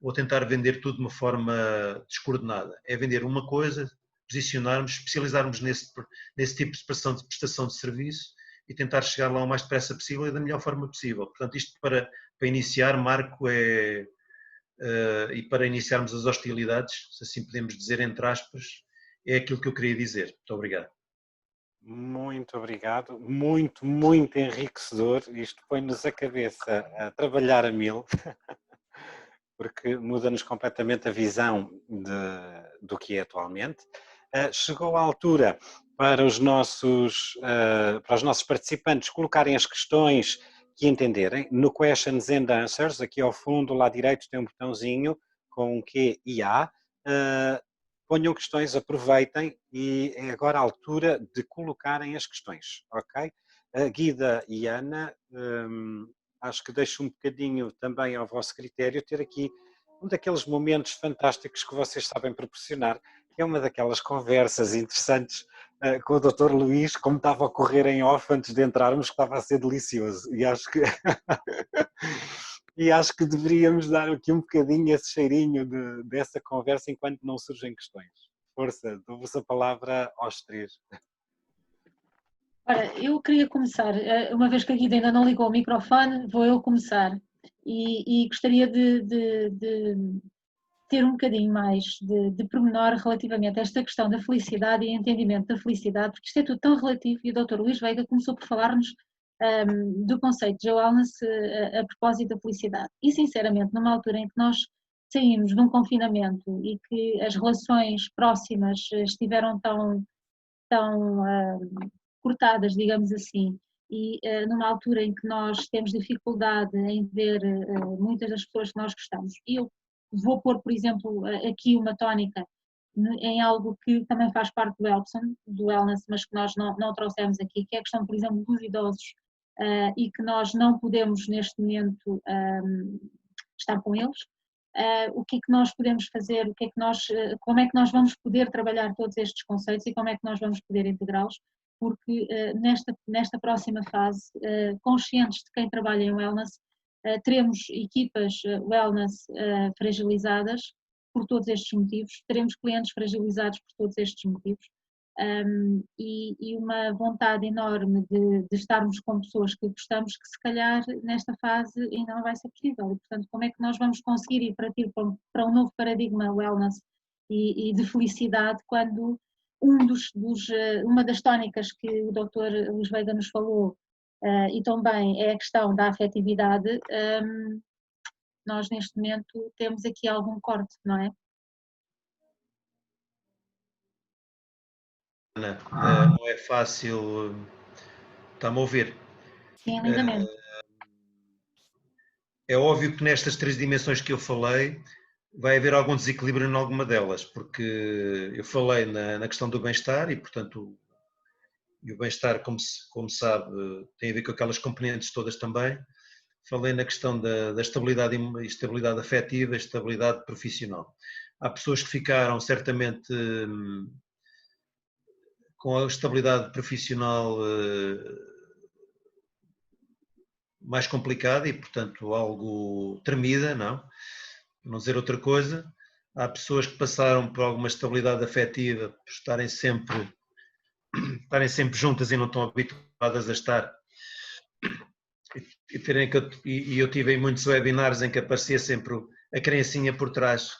ou tentar vender tudo de uma forma descoordenada. É vender uma coisa, posicionarmos, especializarmos nesse tipo de prestação de serviço e tentar chegar lá o mais depressa possível e da melhor forma possível. Portanto, isto para iniciar, Marco, e para iniciarmos as hostilidades, se assim podemos dizer, entre aspas, é aquilo que eu queria dizer. Muito obrigado. Muito obrigado, muito, muito enriquecedor. Isto põe-nos a cabeça a trabalhar a mil, porque muda-nos completamente a visão do que é atualmente. Chegou a altura para os nossos participantes colocarem as questões que entenderem. No Questions and Answers, aqui ao fundo, lá direito, tem um botãozinho com um Q e A. Ponham questões, aproveitem, e é agora a altura de colocarem as questões, ok? Guida e Ana, acho que deixo um bocadinho também ao vosso critério ter aqui um daqueles momentos fantásticos que vocês sabem proporcionar, que é uma daquelas conversas interessantes com o Dr. Luís, como estava a ocorrer em off antes de entrarmos, que estava a ser delicioso, e acho que e acho que deveríamos dar aqui um bocadinho esse cheirinho dessa conversa enquanto não surgem questões. Força, dou-vos a palavra aos três. Ora, eu queria começar, uma vez que a Guida ainda não ligou o microfone, vou eu começar. E gostaria de ter um bocadinho mais de pormenor relativamente a esta questão da felicidade e entendimento da felicidade, porque isto é tudo tão relativo, e o Dr. Luís Veiga começou por falar-nos do conceito de wellness a propósito da felicidade. E, sinceramente, numa altura em que nós saímos de um confinamento e que as relações próximas estiveram tão cortadas, digamos assim, e numa altura em que nós temos dificuldade em ver muitas das pessoas que nós gostamos, e eu vou pôr, por exemplo, aqui uma tónica em algo que também faz parte do wellness, mas que nós não trouxemos aqui, que é a questão, por exemplo, dos idosos, e que nós não podemos neste momento estar com eles. O que é que nós podemos fazer, como é que nós vamos poder trabalhar todos estes conceitos e como é que nós vamos poder integrá-los, porque nesta próxima fase, conscientes de quem trabalha em wellness, teremos equipas wellness fragilizadas por todos estes motivos, teremos clientes fragilizados por todos estes motivos, e uma vontade enorme de estarmos com pessoas que gostamos, que se calhar nesta fase ainda não vai ser possível. E, portanto, como é que nós vamos conseguir ir para um novo paradigma wellness e de felicidade quando uma das tónicas que o Dr. Luís Veiga nos falou, e também é a questão da afetividade, nós neste momento temos aqui algum corte, não é? Ana, não é fácil. Está-me a ouvir? Sim, lindamente. É óbvio que nestas três dimensões que eu falei vai haver algum desequilíbrio em alguma delas, porque eu falei na questão do bem-estar e, portanto, o bem-estar, como sabe, tem a ver com aquelas componentes todas também, falei na questão da estabilidade e estabilidade afetiva, estabilidade profissional. Há pessoas que ficaram certamente com a estabilidade profissional mais complicada e, portanto, algo tremida, não dizer outra coisa. Há pessoas que passaram por alguma estabilidade afetiva, por estarem sempre juntas e não estão habituadas a estar. E eu tive em muitos webinars em que aparecia sempre a criancinha por trás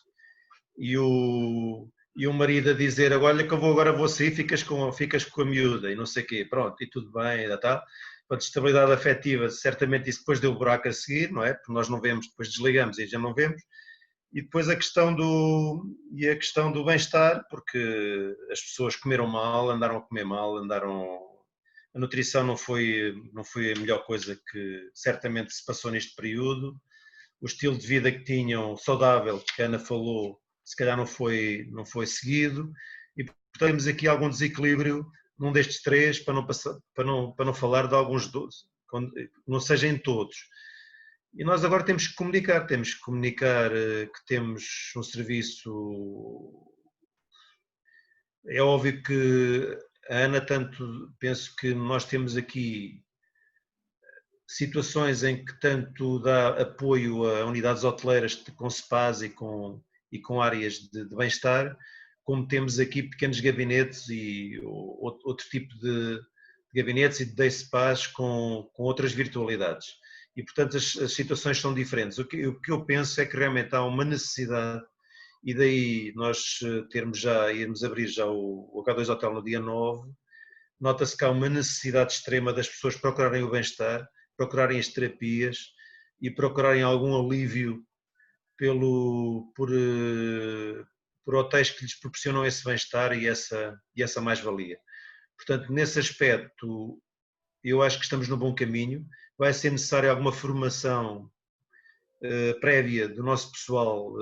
e o marido a dizer: olha que eu agora vou sair, ficas com a miúda e não sei o quê, pronto, e tudo bem, ainda está. Portanto, estabilidade afetiva, certamente isso depois deu buraco a seguir, não é? Porque nós não vemos, depois desligamos e já não vemos. E depois a questão do bem-estar, porque as pessoas comeram mal, andaram a comer mal, a nutrição não foi a melhor coisa que certamente se passou neste período. O estilo de vida que tinham, saudável, que a Ana falou, se calhar não foi seguido. E portanto temos aqui algum desequilíbrio num destes três, para não falar de alguns 12, não seja em todos. E nós agora temos que comunicar que temos um serviço. É óbvio que a Ana, penso que nós temos aqui situações em que tanto dá apoio a unidades hoteleiras com spas e com áreas de bem-estar, como temos aqui pequenos gabinetes e outro tipo de gabinetes e de day spas com outras virtualidades. E, portanto, as situações são diferentes. O que eu penso é que realmente há uma necessidade, e daí nós irmos abrir já o H2 Hotel no dia 9, nota-se que há uma necessidade extrema das pessoas procurarem o bem-estar, procurarem as terapias e procurarem algum alívio por hotéis que lhes proporcionam esse bem-estar e essa mais-valia. Portanto, nesse aspecto, eu acho que estamos no bom caminho. Vai ser necessária alguma formação prévia do nosso pessoal,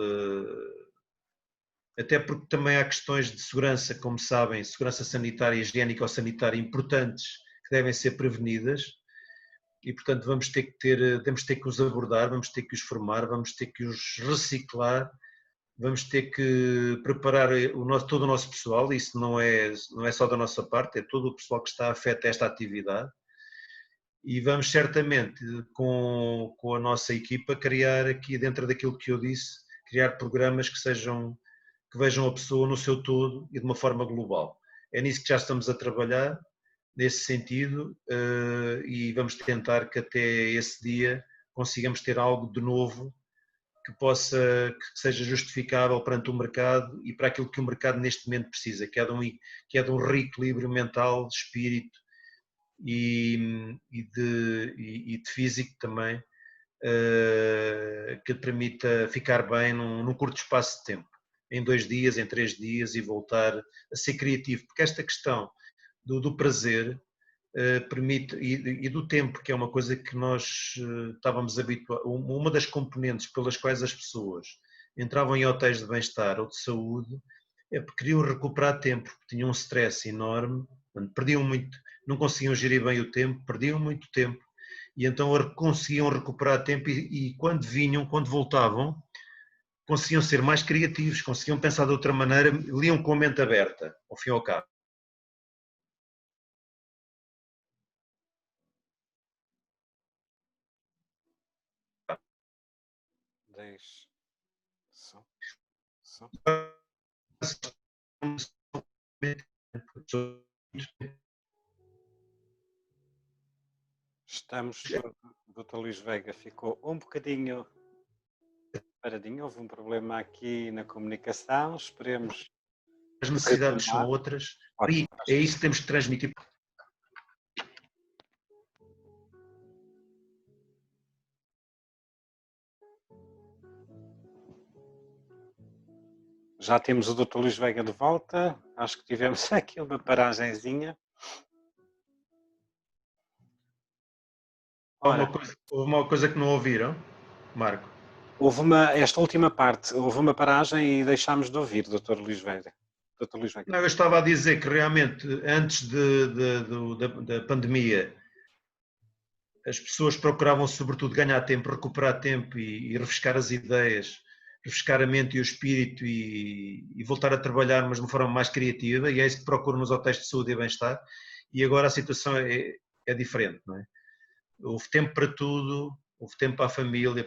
até porque também há questões de segurança, como sabem, segurança sanitária e higiênico-sanitária importantes que devem ser prevenidas e, portanto, temos ter que os abordar, vamos ter que os formar, vamos ter que os reciclar, vamos ter que preparar todo o nosso pessoal, isso não é só da nossa parte, é todo o pessoal que está afeto a esta atividade. E vamos certamente, com a nossa equipa, criar aqui, dentro daquilo que eu disse, criar programas que vejam a pessoa no seu todo e de uma forma global. É nisso que já estamos a trabalhar, nesse sentido, e vamos tentar que até esse dia consigamos ter algo de novo que seja justificável perante o mercado e para aquilo que o mercado neste momento precisa, que é de um reequilíbrio mental, de espírito, e de físico também, que permita ficar bem num curto espaço de tempo, em 2 dias, em 3 dias, e voltar a ser criativo, porque esta questão do prazer permite, e do tempo, que é uma coisa que nós estávamos habituados, uma das componentes pelas quais as pessoas entravam em hotéis de bem-estar ou de saúde, é porque queriam recuperar tempo, porque tinham um stress enorme, perdiam muito, não conseguiam gerir bem o tempo, perdiam muito tempo, e então conseguiam recuperar tempo e quando voltavam, conseguiam ser mais criativos, conseguiam pensar de outra maneira, liam com a mente aberta, ao fim e ao cabo. Deixe. Só. Estamos, o Dr. Luís Veiga ficou um bocadinho paradinho, houve um problema aqui na comunicação, esperemos. As necessidades são outras, e é isso que temos que transmitir. Já temos o Dr. Luís Veiga de volta, acho que tivemos aqui uma paragenzinha. Houve uma coisa que não ouviram, Marco? Esta última parte, houve uma paragem e deixámos de ouvir, Dr. Luís Veiga. Não, eu estava a dizer que realmente, antes da pandemia, as pessoas procuravam sobretudo ganhar tempo, recuperar tempo e refrescar as ideias, refrescar a mente e o espírito e voltar a trabalhar, mas de uma forma mais criativa, e é isso que procuram nos hotéis de saúde e bem-estar, e agora a situação é diferente, não é? Houve tempo para tudo, houve tempo para a família,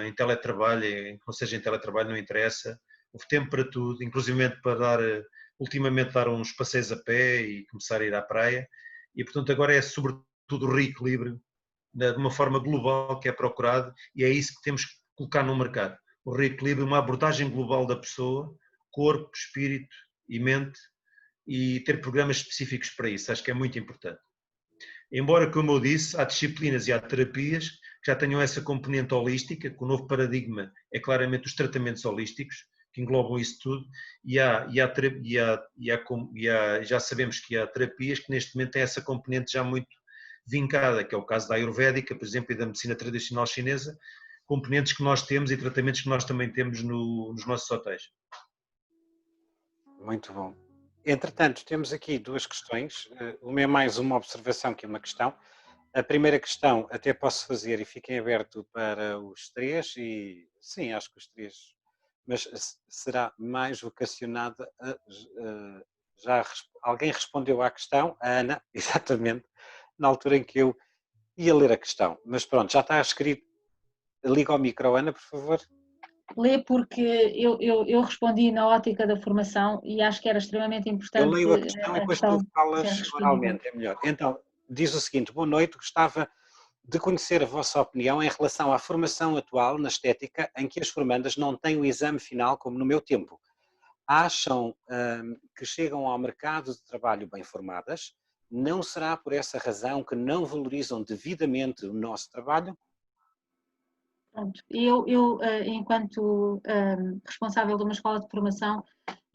em teletrabalho, que não seja em teletrabalho, não interessa, houve tempo para tudo, inclusive para ultimamente dar uns passeios a pé e começar a ir à praia, e portanto agora é sobretudo o reequilíbrio de uma forma global que é procurado, e é isso que temos que colocar no mercado. O reequilíbrio, uma abordagem global da pessoa, corpo, espírito e mente, e ter programas específicos para isso, acho que é muito importante. Embora, como eu disse, há disciplinas e há terapias que já tenham essa componente holística, que o novo paradigma é claramente os tratamentos holísticos, que englobam isso tudo, já sabemos que há terapias que neste momento têm essa componente já muito vincada, que é o caso da Ayurvédica, por exemplo, e da medicina tradicional chinesa, componentes que nós temos e tratamentos que nós também temos nos nossos hotéis. Muito bom. Entretanto, temos aqui duas questões. Uma é mais uma observação que uma questão. A primeira questão até posso fazer e fiquem aberto para os três, e sim, acho que os três, mas será mais vocacionada alguém respondeu à questão, a Ana, exatamente, na altura em que eu ia ler a questão. Mas pronto, já está escrito. Liga ao micro, Ana, por favor. Lê porque eu respondi na ótica da formação e acho que era extremamente Eu importante leio a questão e depois tu ser falas respondida. oralmente, é melhor. Então, diz o seguinte: boa noite, gostava de conhecer a vossa opinião em relação à formação atual na estética, em que as formandas não têm o exame final como no meu tempo. Acham que chegam ao mercado de trabalho bem formadas? Não será por essa razão que não valorizam devidamente o nosso trabalho? Pronto. Enquanto responsável de uma escola de formação,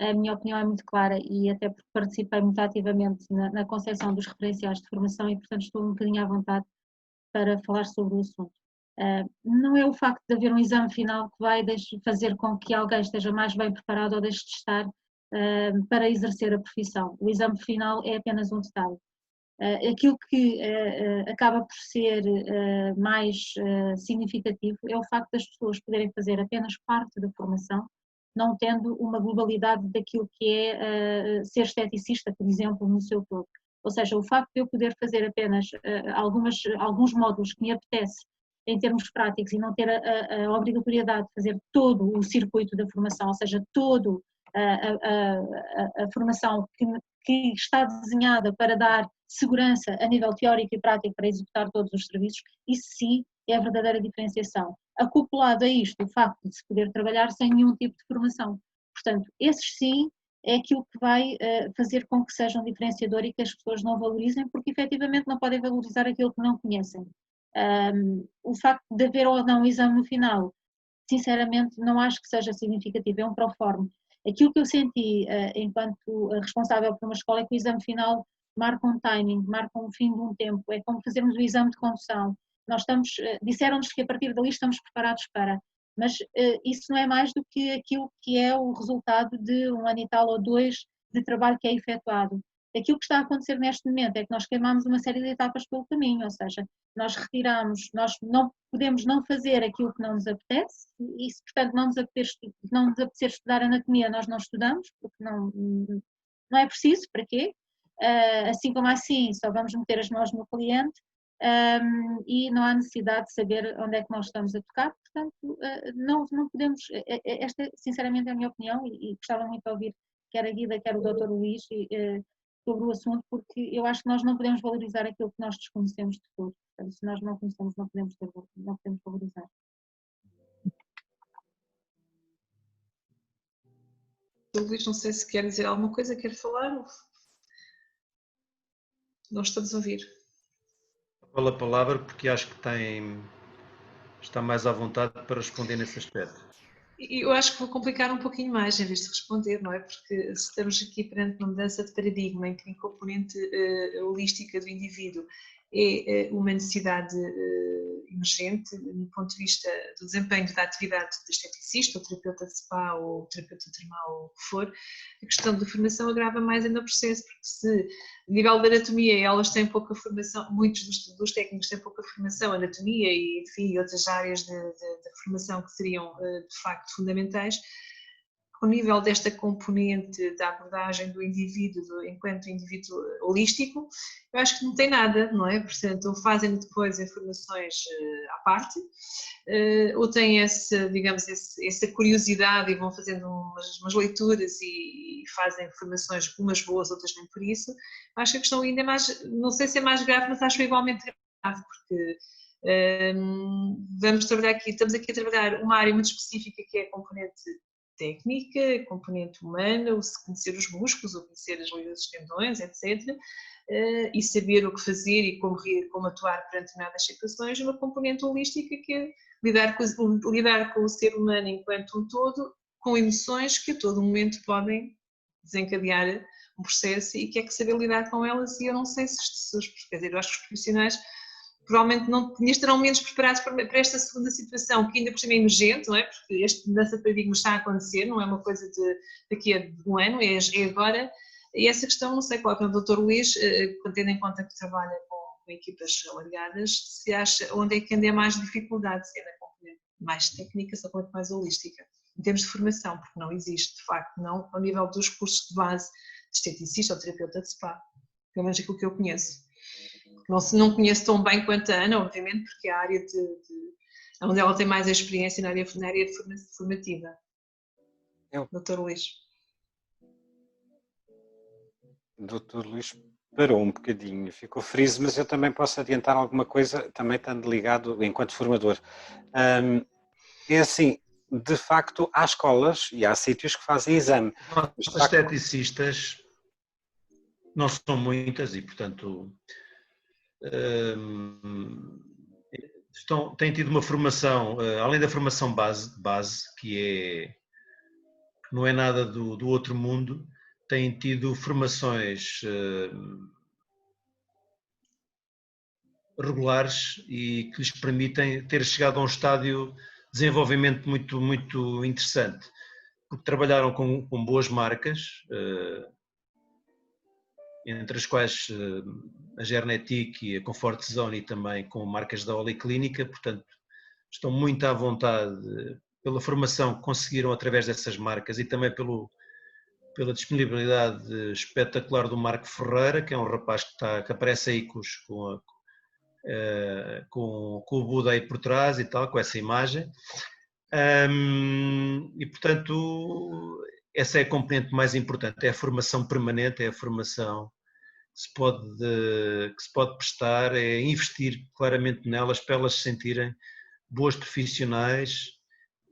a minha opinião é muito clara e até porque participei muito ativamente na concepção dos referenciais de formação e, portanto, estou um bocadinho à vontade para falar sobre o assunto. Não é o facto de haver um exame final que vai fazer com que alguém esteja mais bem preparado ou deixe de estar para exercer a profissão. O exame final é apenas um detalhe. Aquilo que acaba por ser mais significativo é o facto das pessoas poderem fazer apenas parte da formação, não tendo uma globalidade daquilo que é ser esteticista, por exemplo, no seu todo. Ou seja, o facto de eu poder fazer apenas alguns módulos que me apetece em termos práticos e não ter a obrigatoriedade de fazer todo o circuito da formação, ou seja, todo a formação que está desenhada para dar segurança a nível teórico e prático para executar todos os serviços, isso sim é a verdadeira diferenciação. Acoplado a isto, o facto de se poder trabalhar sem nenhum tipo de formação. Portanto, esses sim é aquilo que vai fazer com que seja um diferenciador e que as pessoas não valorizem, porque efetivamente não podem valorizar aquilo que não conhecem. O facto de haver ou não exame no final, sinceramente, não acho que seja significativo, é um proforme. Aquilo que eu senti enquanto responsável por uma escola é que o exame final marca um timing, marca um fim de um tempo, é como fazermos o exame de condução. Disseram-nos que a partir dali estamos preparados para, mas isso não é mais do que aquilo que é o resultado de um ano e tal ou dois de trabalho que é efetuado. Aquilo que está a acontecer neste momento é que nós queimamos uma série de etapas pelo caminho, ou seja, nós retiramos, nós não podemos não fazer aquilo que não nos apetece, e se portanto não nos apetecer estudar anatomia, nós não estudamos, porque não é preciso, para quê? Assim como assim, só vamos meter as mãos no cliente e não há necessidade de saber onde é que nós estamos a tocar, portanto não podemos, esta sinceramente é a minha opinião e gostava muito de ouvir quer a Guida, quer o Dr. Luís sobre o assunto, porque eu acho que nós não podemos valorizar aquilo que nós desconhecemos de tudo. Portanto, se nós não conhecemos, não podemos valorizar. Luís, não sei se quer dizer alguma coisa, quer falar? Não estamos a ouvir. Fala a palavra porque acho que está mais à vontade para responder nesse aspecto. Eu acho que vou complicar um pouquinho mais em vez de responder, não é? Porque se estamos aqui perante uma mudança de paradigma em que tem componente holística do indivíduo é uma necessidade emergente do ponto de vista do desempenho da atividade de esteticista, ou terapeuta de spa, ou terapeuta termal, ou o que for. A questão da formação agrava mais ainda o processo, porque se a nível da anatomia elas têm pouca formação, muitos dos técnicos têm pouca formação, anatomia e enfim, outras áreas de formação que seriam de facto fundamentais, ao nível desta componente da abordagem do indivíduo, enquanto indivíduo holístico, eu acho que não tem nada, não é? Portanto, ou fazem depois informações à parte, ou têm essa, digamos, essa curiosidade e vão fazendo umas leituras e fazem formações, umas boas, outras nem por isso. Acho que a questão ainda é mais, não sei se é mais grave, mas acho igualmente grave, porque vamos trabalhar aqui, estamos aqui a trabalhar uma área muito específica que é a componente técnica, componente humana, o conhecer os músculos, o conhecer as ligas dos tendões, etc. E saber o que fazer e como atuar perante determinadas situações, uma componente holística que é lidar com o ser humano enquanto um todo, com emoções que a todo momento podem desencadear um processo e que é que saber lidar com elas, e eu não sei se quer dizer, eu acho que os profissionais provavelmente não estarão menos preparados para esta segunda situação, que ainda por cima é emergente, não é? Porque esta mudança de paradigma está a acontecer, não é uma coisa daqui a um ano, é agora. E essa questão, não sei qual é o Dr. Luís, tendo em conta que trabalha com equipas alargadas, se acha onde é que ainda é mais dificuldade, se é na componente mais técnica, se é na componente mais holística, em termos de formação, porque não existe, de facto, não ao nível dos cursos de base de esteticista ou terapeuta de spa, pelo menos aquilo que eu conheço. Não conheço tão bem quanto a Ana, obviamente, porque é a área onde ela tem mais experiência na área formativa. Dr. Luís. Dr. Luís parou um bocadinho, ficou friso, mas eu também posso adiantar alguma coisa, também estando ligado enquanto formador. É assim, de facto, há escolas e há sítios que fazem exame. As esteticistas não são muitas e, portanto, têm tido uma formação, além da formação base que não é nada do outro mundo, têm tido formações regulares e que lhes permitem ter chegado a um estádio de desenvolvimento muito, muito interessante, porque trabalharam com boas marcas, entre as quais a Gernetic e a Comfort Zone, e também com marcas da Oliclínica, portanto estão muito à vontade pela formação que conseguiram através dessas marcas e também pela disponibilidade espetacular do Marco Ferreira, que é um rapaz que aparece aí com o Buda aí por trás e tal, com essa imagem. E portanto essa é a componente mais importante, é a formação permanente, é a formação que se pode prestar, é investir claramente nelas para elas se sentirem boas profissionais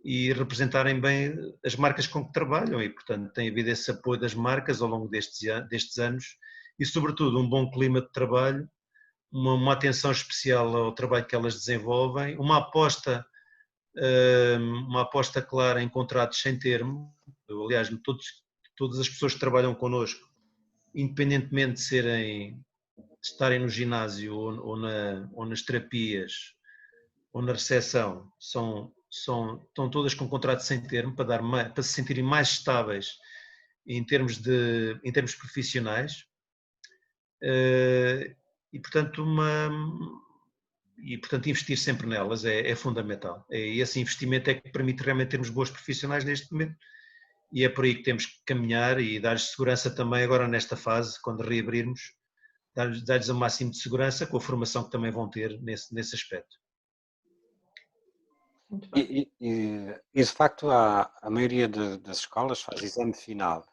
e representarem bem as marcas com que trabalham, e portanto tem havido esse apoio das marcas ao longo destes anos e sobretudo um bom clima de trabalho, uma atenção especial ao trabalho que elas desenvolvem, uma aposta clara em contratos sem termo. Aliás, todas as pessoas que trabalham connosco, independentemente de estarem no ginásio ou nas terapias ou na recepção, estão todas com contrato sem termo para se sentirem mais estáveis em termos profissionais, e portanto investir sempre nelas é fundamental. Esse investimento é que permite realmente termos bons profissionais neste momento, e é por aí que temos que caminhar e dar-lhes segurança também agora nesta fase, quando reabrirmos, dar-lhes o máximo de segurança com a formação que também vão ter nesse aspecto. E de facto a maioria das escolas faz exame final,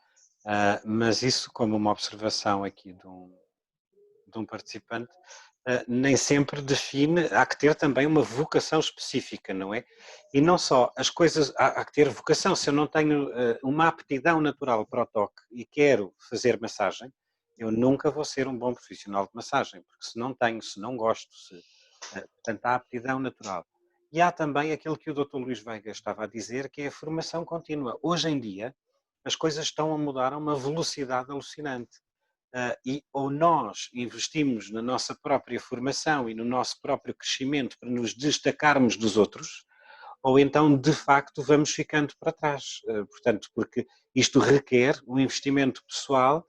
mas isso, como uma observação aqui de um participante, nem sempre define, há que ter também uma vocação específica, não é? E não só, as coisas, há que ter vocação. Se eu não tenho uma aptidão natural para o toque e quero fazer massagem, eu nunca vou ser um bom profissional de massagem, porque se não tenho, se não gosto, portanto há aptidão natural. E há também aquilo que o Dr. Luís Veiga estava a dizer, que é a formação contínua. Hoje em dia, as coisas estão a mudar a uma velocidade alucinante. e ou nós investimos na nossa própria formação e no nosso próprio crescimento para nos destacarmos dos outros, ou então, de facto, vamos ficando para trás. Portanto, porque isto requer um investimento pessoal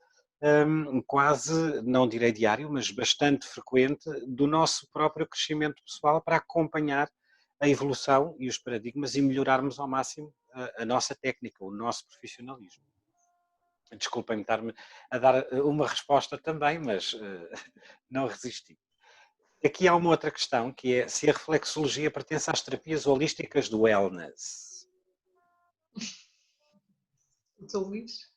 quase, não direi diário, mas bastante frequente do nosso próprio crescimento pessoal para acompanhar a evolução e os paradigmas e melhorarmos ao máximo a nossa técnica, o nosso profissionalismo. Desculpem-me estar-me a dar uma resposta também, mas não resisti. Aqui há uma outra questão, que é se a reflexologia pertence às terapias holísticas do wellness. Doutor Luís,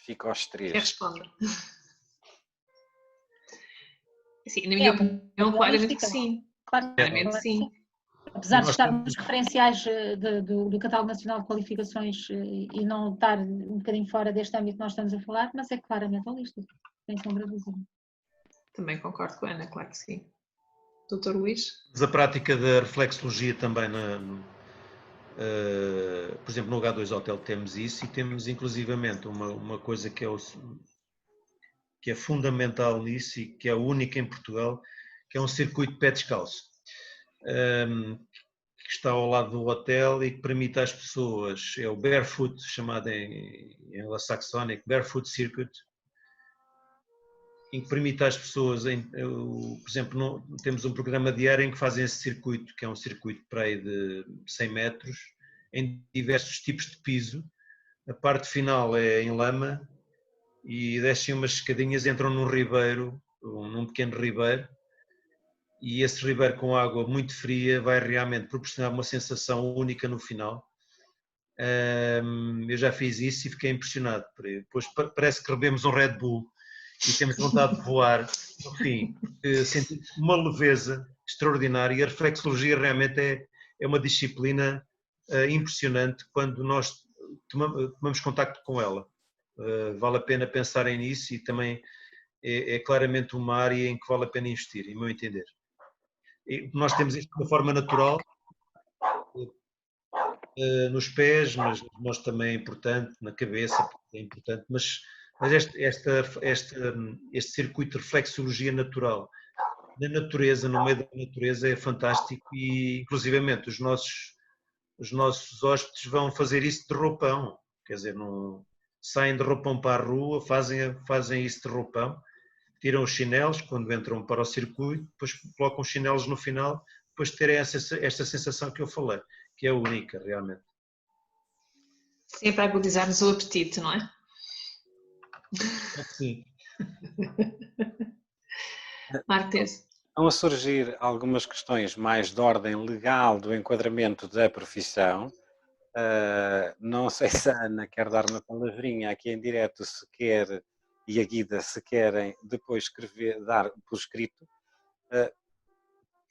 Fica aos quer três. responder? Sim, na minha opinião, claramente que sim. Claramente sim. Apesar de estar nos referenciais do Catálogo Nacional de Qualificações e não estar um bocadinho fora deste âmbito que nós estamos a falar, mas é claramente holístico, sem sombra de dúvida. Também concordo com a Ana, claro que sim. Doutor Luís? Mas a prática da reflexologia também, por exemplo, no H2 Hotel temos isso e temos inclusivamente uma coisa que é fundamental nisso e que é única em Portugal, que é um circuito de pé descalço, que está ao lado do hotel e que permite às pessoas, é o Barefoot, chamado em anglo-saxónico, Barefoot Circuit, em que permite às pessoas, por exemplo, temos um programa diário em que fazem esse circuito, que é um circuito para aí de 100 metros, em diversos tipos de piso. A parte final é em lama e descem umas escadinhas, entram num ribeiro, num pequeno ribeiro, e esse ribeiro com água muito fria vai realmente proporcionar uma sensação única no final. Eu já fiz isso e fiquei impressionado. Depois parece que bebemos um Red Bull e temos vontade de voar. No fim, sentimos uma leveza extraordinária e a reflexologia realmente é uma disciplina impressionante quando nós tomamos contacto com ela. Vale a pena pensarem nisso e também é claramente uma área em que vale a pena investir, em meu entender. E nós temos isto de uma forma natural, nos pés, mas nós também é importante, na cabeça é importante, mas este circuito de reflexologia natural na natureza, no meio da natureza, é fantástico e inclusivamente os nossos hóspedes vão fazer isso de roupão, quer dizer, não saem de roupão para a rua, fazem isso de roupão, tiram os chinelos quando entram para o circuito, depois colocam os chinelos no final, depois de terem esta sensação que eu falei, que é única realmente. Sempre a agudizar-nos o apetite, não é? Sim. Marques. Estão a surgir algumas questões mais de ordem legal do enquadramento da profissão. Não sei se a Ana quer dar uma palavrinha aqui em direto, se quer, e a Guida, se querem depois dar por escrito.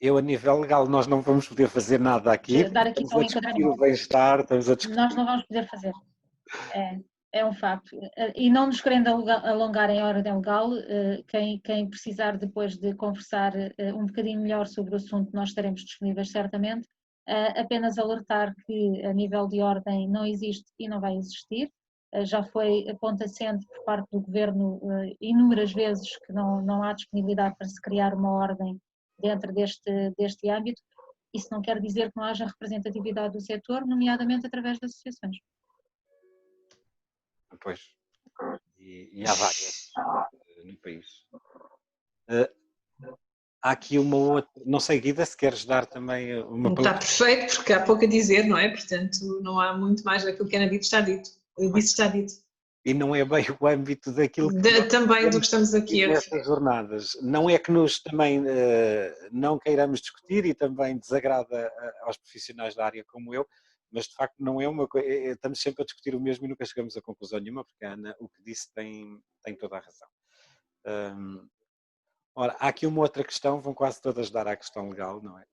Eu, a nível legal, nós não vamos poder fazer nada aqui. Dar aqui Estamos a discutir o bem-estar, estamos a discutir... Nós não vamos poder fazer. É um facto. E não nos querendo alongar em ordem legal, quem precisar depois de conversar um bocadinho melhor sobre o assunto, nós estaremos disponíveis certamente. Apenas alertar que a nível de ordem não existe e não vai existir. Já foi ponto assente por parte do Governo inúmeras vezes que não há disponibilidade para se criar uma ordem dentro deste âmbito. Isso não quer dizer que não haja representatividade do setor, nomeadamente através de associações. Pois, e há várias no país. Há aqui uma outra, não sei, Guida, se queres dar também uma palavra. Está perfeito, porque há pouco a dizer, não é? Portanto, não há muito mais daquilo que era dito, está dito. Está dito. E não é bem o âmbito daquilo que também do que estamos aqui a nestas jornadas. Não é que nos também não queiramos discutir e também desagrada aos profissionais da área como eu, mas de facto não é uma coisa, estamos sempre a discutir o mesmo e nunca chegamos a conclusão nenhuma, porque a Ana o que disse tem toda a razão. Ora, há aqui uma outra questão, vão quase todas dar à questão legal, não é?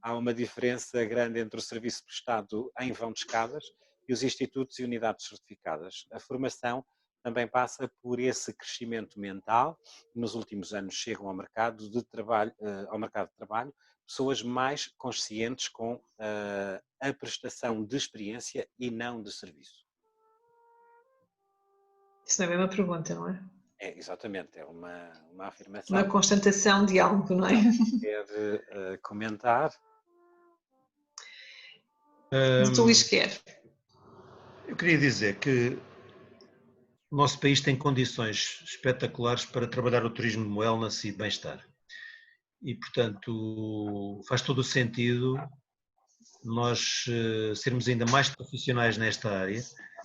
Há uma diferença grande entre o serviço prestado em vão de escadas e os institutos e unidades certificadas. A formação também passa por esse crescimento mental. Nos últimos anos chegam ao mercado de trabalho, pessoas mais conscientes com a prestação de experiência e não de serviço. Isso não é bem uma pergunta, não é? É, exatamente, é uma afirmação. Uma constatação de algo, não é? Quer comentar? Doutor Luís quer. Eu queria dizer que o nosso país tem condições espetaculares para trabalhar o turismo de wellness e de bem-estar. E, portanto, faz todo o sentido nós sermos ainda mais profissionais nesta área,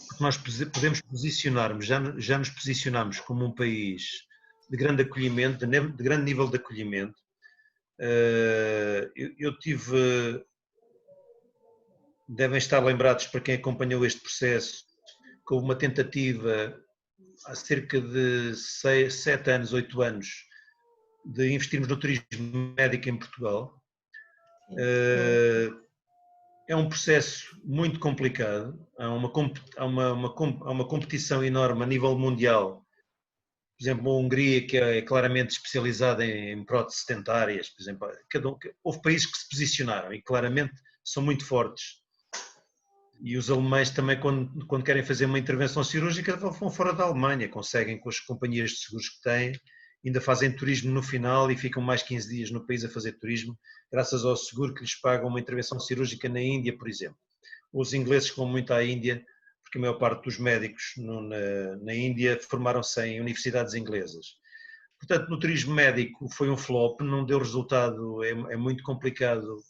porque nós podemos posicionarmos, já nos posicionamos como um país de grande acolhimento, de grande nível de acolhimento. Eu tive, devem estar lembrados para quem acompanhou este processo, que houve uma tentativa há cerca de 7 anos, 8 anos, de investirmos no turismo médico em Portugal. É um processo muito complicado, há uma competição enorme a nível mundial. Por exemplo, a Hungria, que é claramente especializada em próteses dentárias, por exemplo, houve países que se posicionaram e claramente são muito fortes. E os alemães também, quando querem fazer uma intervenção cirúrgica, vão fora da Alemanha, conseguem com as companhias de seguros que têm, ainda fazem turismo no final e ficam mais 15 dias no país a fazer turismo, graças ao seguro que lhes pagam uma intervenção cirúrgica na Índia, por exemplo. Os ingleses vão muito à Índia, porque a maior parte dos médicos na Índia formaram-se em universidades inglesas. Portanto, no turismo médico foi um flop, não deu resultado, é muito complicado,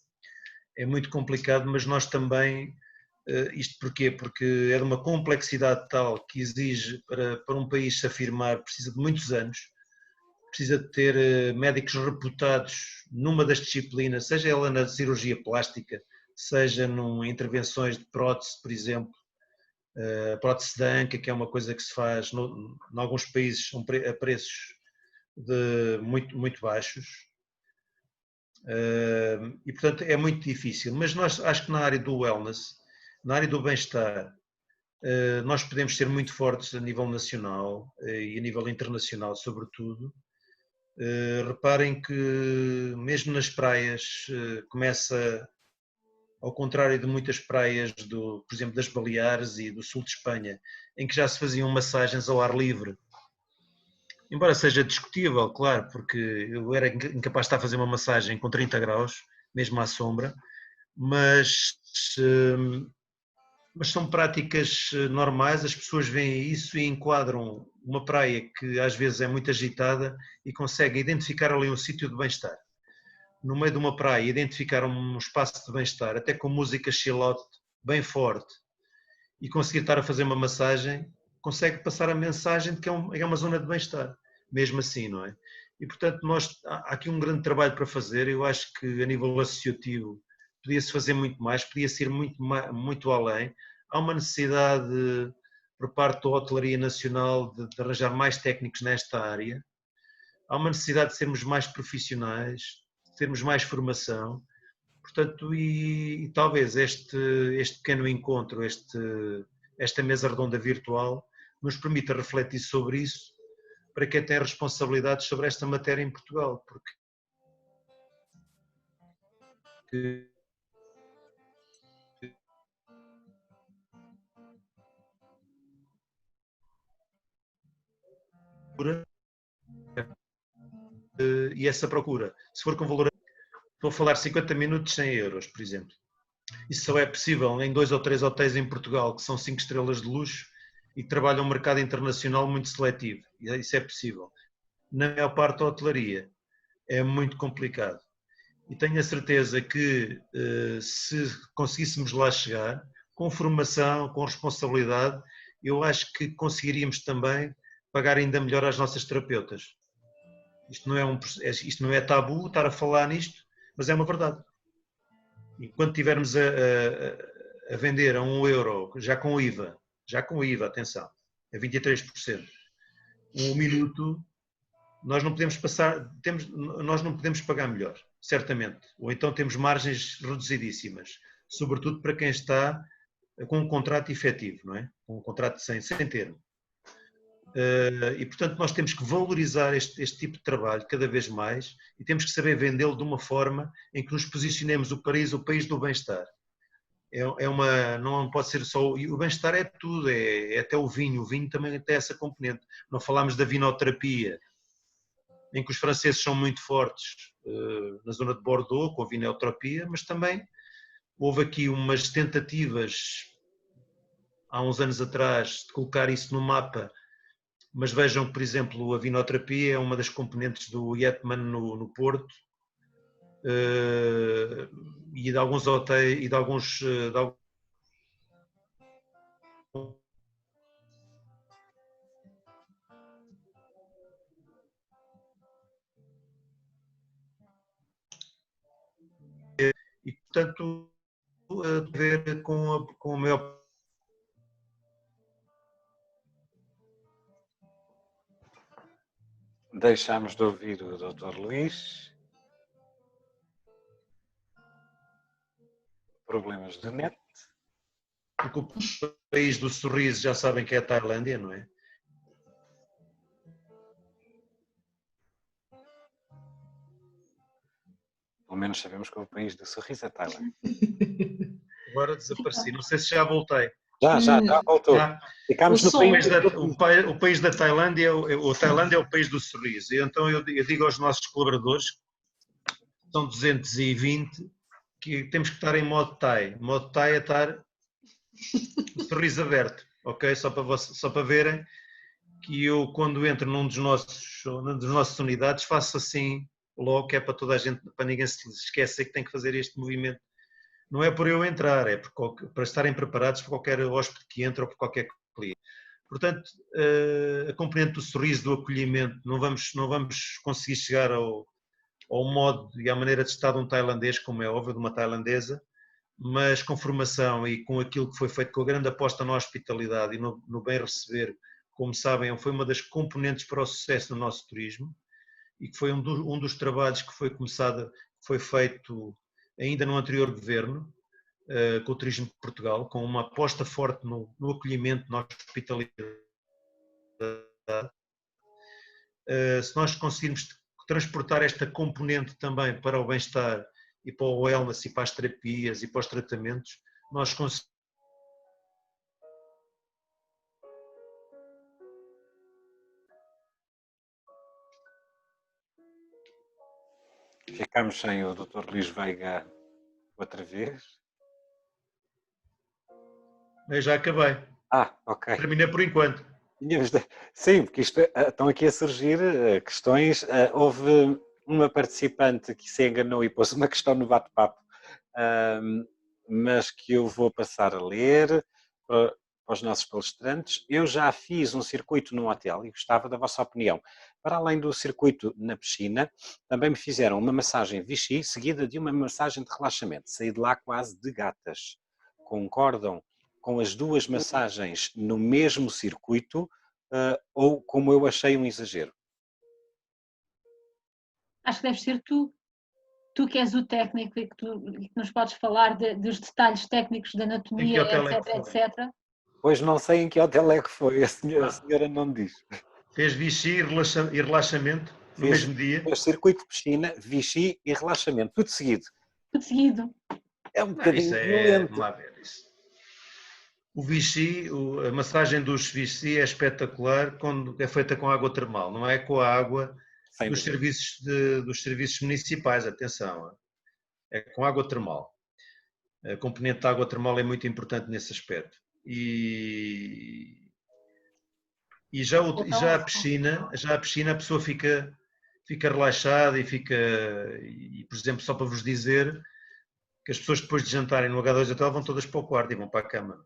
mas nós também, isto porquê? Porque é de uma complexidade tal que exige, para um país se afirmar, precisa de muitos anos, precisa de ter médicos reputados numa das disciplinas, seja ela na cirurgia plástica, seja em intervenções de prótese, por exemplo, prótese de anca, que é uma coisa que se faz em alguns países a preços muito, muito baixos. E, portanto, é muito difícil. Mas nós, acho que na área do wellness, na área do bem-estar, nós podemos ser muito fortes a nível nacional e a nível internacional, sobretudo. Reparem que mesmo nas praias começa, ao contrário de muitas praias, por exemplo, das Baleares e do sul de Espanha, em que já se faziam massagens ao ar livre. Embora seja discutível, claro, porque eu era incapaz de estar a fazer uma massagem com 30 graus, mesmo à sombra, mas são práticas normais, as pessoas veem isso e enquadram uma praia que às vezes é muito agitada e conseguem identificar ali um sítio de bem-estar. No meio de uma praia, identificar um espaço de bem-estar, até com música chill out bem forte, e conseguir estar a fazer uma massagem, consegue passar a mensagem de que é uma zona de bem-estar, mesmo assim, não é? E, portanto, há aqui um grande trabalho para fazer. Eu acho que a nível associativo podia-se fazer muito mais, podia-se ir muito além. Há uma necessidade, por parte da hotelaria nacional, de arranjar mais técnicos nesta área. Há uma necessidade de sermos mais profissionais, de termos mais formação. Portanto, e talvez este pequeno encontro, esta mesa redonda virtual, nos permita refletir sobre isso, para quem tem responsabilidades sobre esta matéria em Portugal, porque e essa procura, se for com valor, estou a falar 50 minutos 100 euros, por exemplo. Isso só é possível em 2 ou 3 hotéis em Portugal, que são 5 estrelas de luxo e que trabalham um mercado internacional muito seletivo. Isso é possível. Na maior parte da hotelaria é muito complicado. E tenho a certeza que se conseguíssemos lá chegar, com formação, com responsabilidade, eu acho que conseguiríamos também pagar ainda melhor às nossas terapeutas. Isto não é tabu estar a falar nisto, mas é uma verdade. Enquanto estivermos a vender a 1 euro, já com IVA, atenção, a 23%, um minuto, nós não podemos pagar melhor, certamente. Ou então temos margens reduzidíssimas, sobretudo para quem está com um contrato efetivo, não é? Com um contrato sem termo. E, portanto, nós temos que valorizar este tipo de trabalho cada vez mais e temos que saber vendê-lo de uma forma em que nos posicionemos o país do bem-estar. não pode ser só, e o bem-estar é tudo, é até o vinho também tem essa componente. Não falámos da vinoterapia, em que os franceses são muito fortes na zona de Bordeaux, com a vinoterapia, mas também houve aqui umas tentativas, há uns anos atrás, de colocar isso no mapa, mas vejam que, por exemplo, a vinoterapia é uma das componentes do Yetman no Porto, e de alguns hotéis, e de alguns... E, portanto, a ver com a maior... Deixámos de ouvir o Dr. Luís. Problemas de net. Porque o país do sorriso já sabem que é a Tailândia, não é? Pelo menos sabemos que o país do sorriso é a Tailândia. Agora desapareci, não sei se já voltei. Já voltou. Já. Ficámos no O país da Tailândia, a Tailândia é o país do sorriso. E então eu digo aos nossos colaboradores, são 220, que temos que estar em modo Thai. Modo Thai é estar o sorriso aberto, ok? Só para verem que eu, quando entro numa das nossas unidades, faço assim logo, que é para toda a gente, para ninguém se esquecer que tem que fazer este movimento. Não é por eu entrar, é para estarem preparados para qualquer hóspede que entra ou para qualquer cliente. Portanto, a componente do sorriso, do acolhimento, não vamos conseguir chegar ao modo e à maneira de estar de um tailandês, como é óbvio, de uma tailandesa, mas com formação e com aquilo que foi feito, com a grande aposta na hospitalidade e no bem receber, como sabem, foi uma das componentes para o sucesso do nosso turismo e que foi um dos trabalhos que foi feito ainda no anterior governo, com o Turismo de Portugal, com uma aposta forte no acolhimento, na hospitalidade. Se nós conseguirmos transportar esta componente também para o bem-estar e para o wellness e para as terapias e para os tratamentos, nós conseguimos. Ficámos sem o Dr. Luís Veiga outra vez. Eu já acabei. Ok. Terminei por enquanto. Sim, porque estão aqui a surgir questões. Houve uma participante que se enganou e pôs uma questão no bate-papo, mas que eu vou passar a ler para os nossos palestrantes. Eu já fiz um circuito num hotel e gostava da vossa opinião. Para além do circuito na piscina, também me fizeram uma massagem Vichy seguida de uma massagem de relaxamento. Saí de lá quase de gatas. Concordam com as duas massagens no mesmo circuito ou como eu achei um exagero? Acho que deves ser tu que és o técnico e que nos podes falar dos detalhes técnicos da anatomia, etc. Pois não sei em que hotel é que foi, a senhora não diz. Fez Vichy e relaxamento no mesmo dia? Fez circuito de piscina, Vichy e relaxamento, tudo seguido. Tudo seguido. É um bocadinho violento. Vamos lá ver isso. O Vichy, a massagem dos Vichy é espetacular quando é feita com água termal, não é com a água dos serviços municipais, atenção, é com água termal. A componente da água termal é muito importante nesse aspecto. E já a piscina a pessoa fica relaxada e, por exemplo, só para vos dizer que as pessoas depois de jantarem no H2 Hotel vão todas para o quarto e vão para a cama.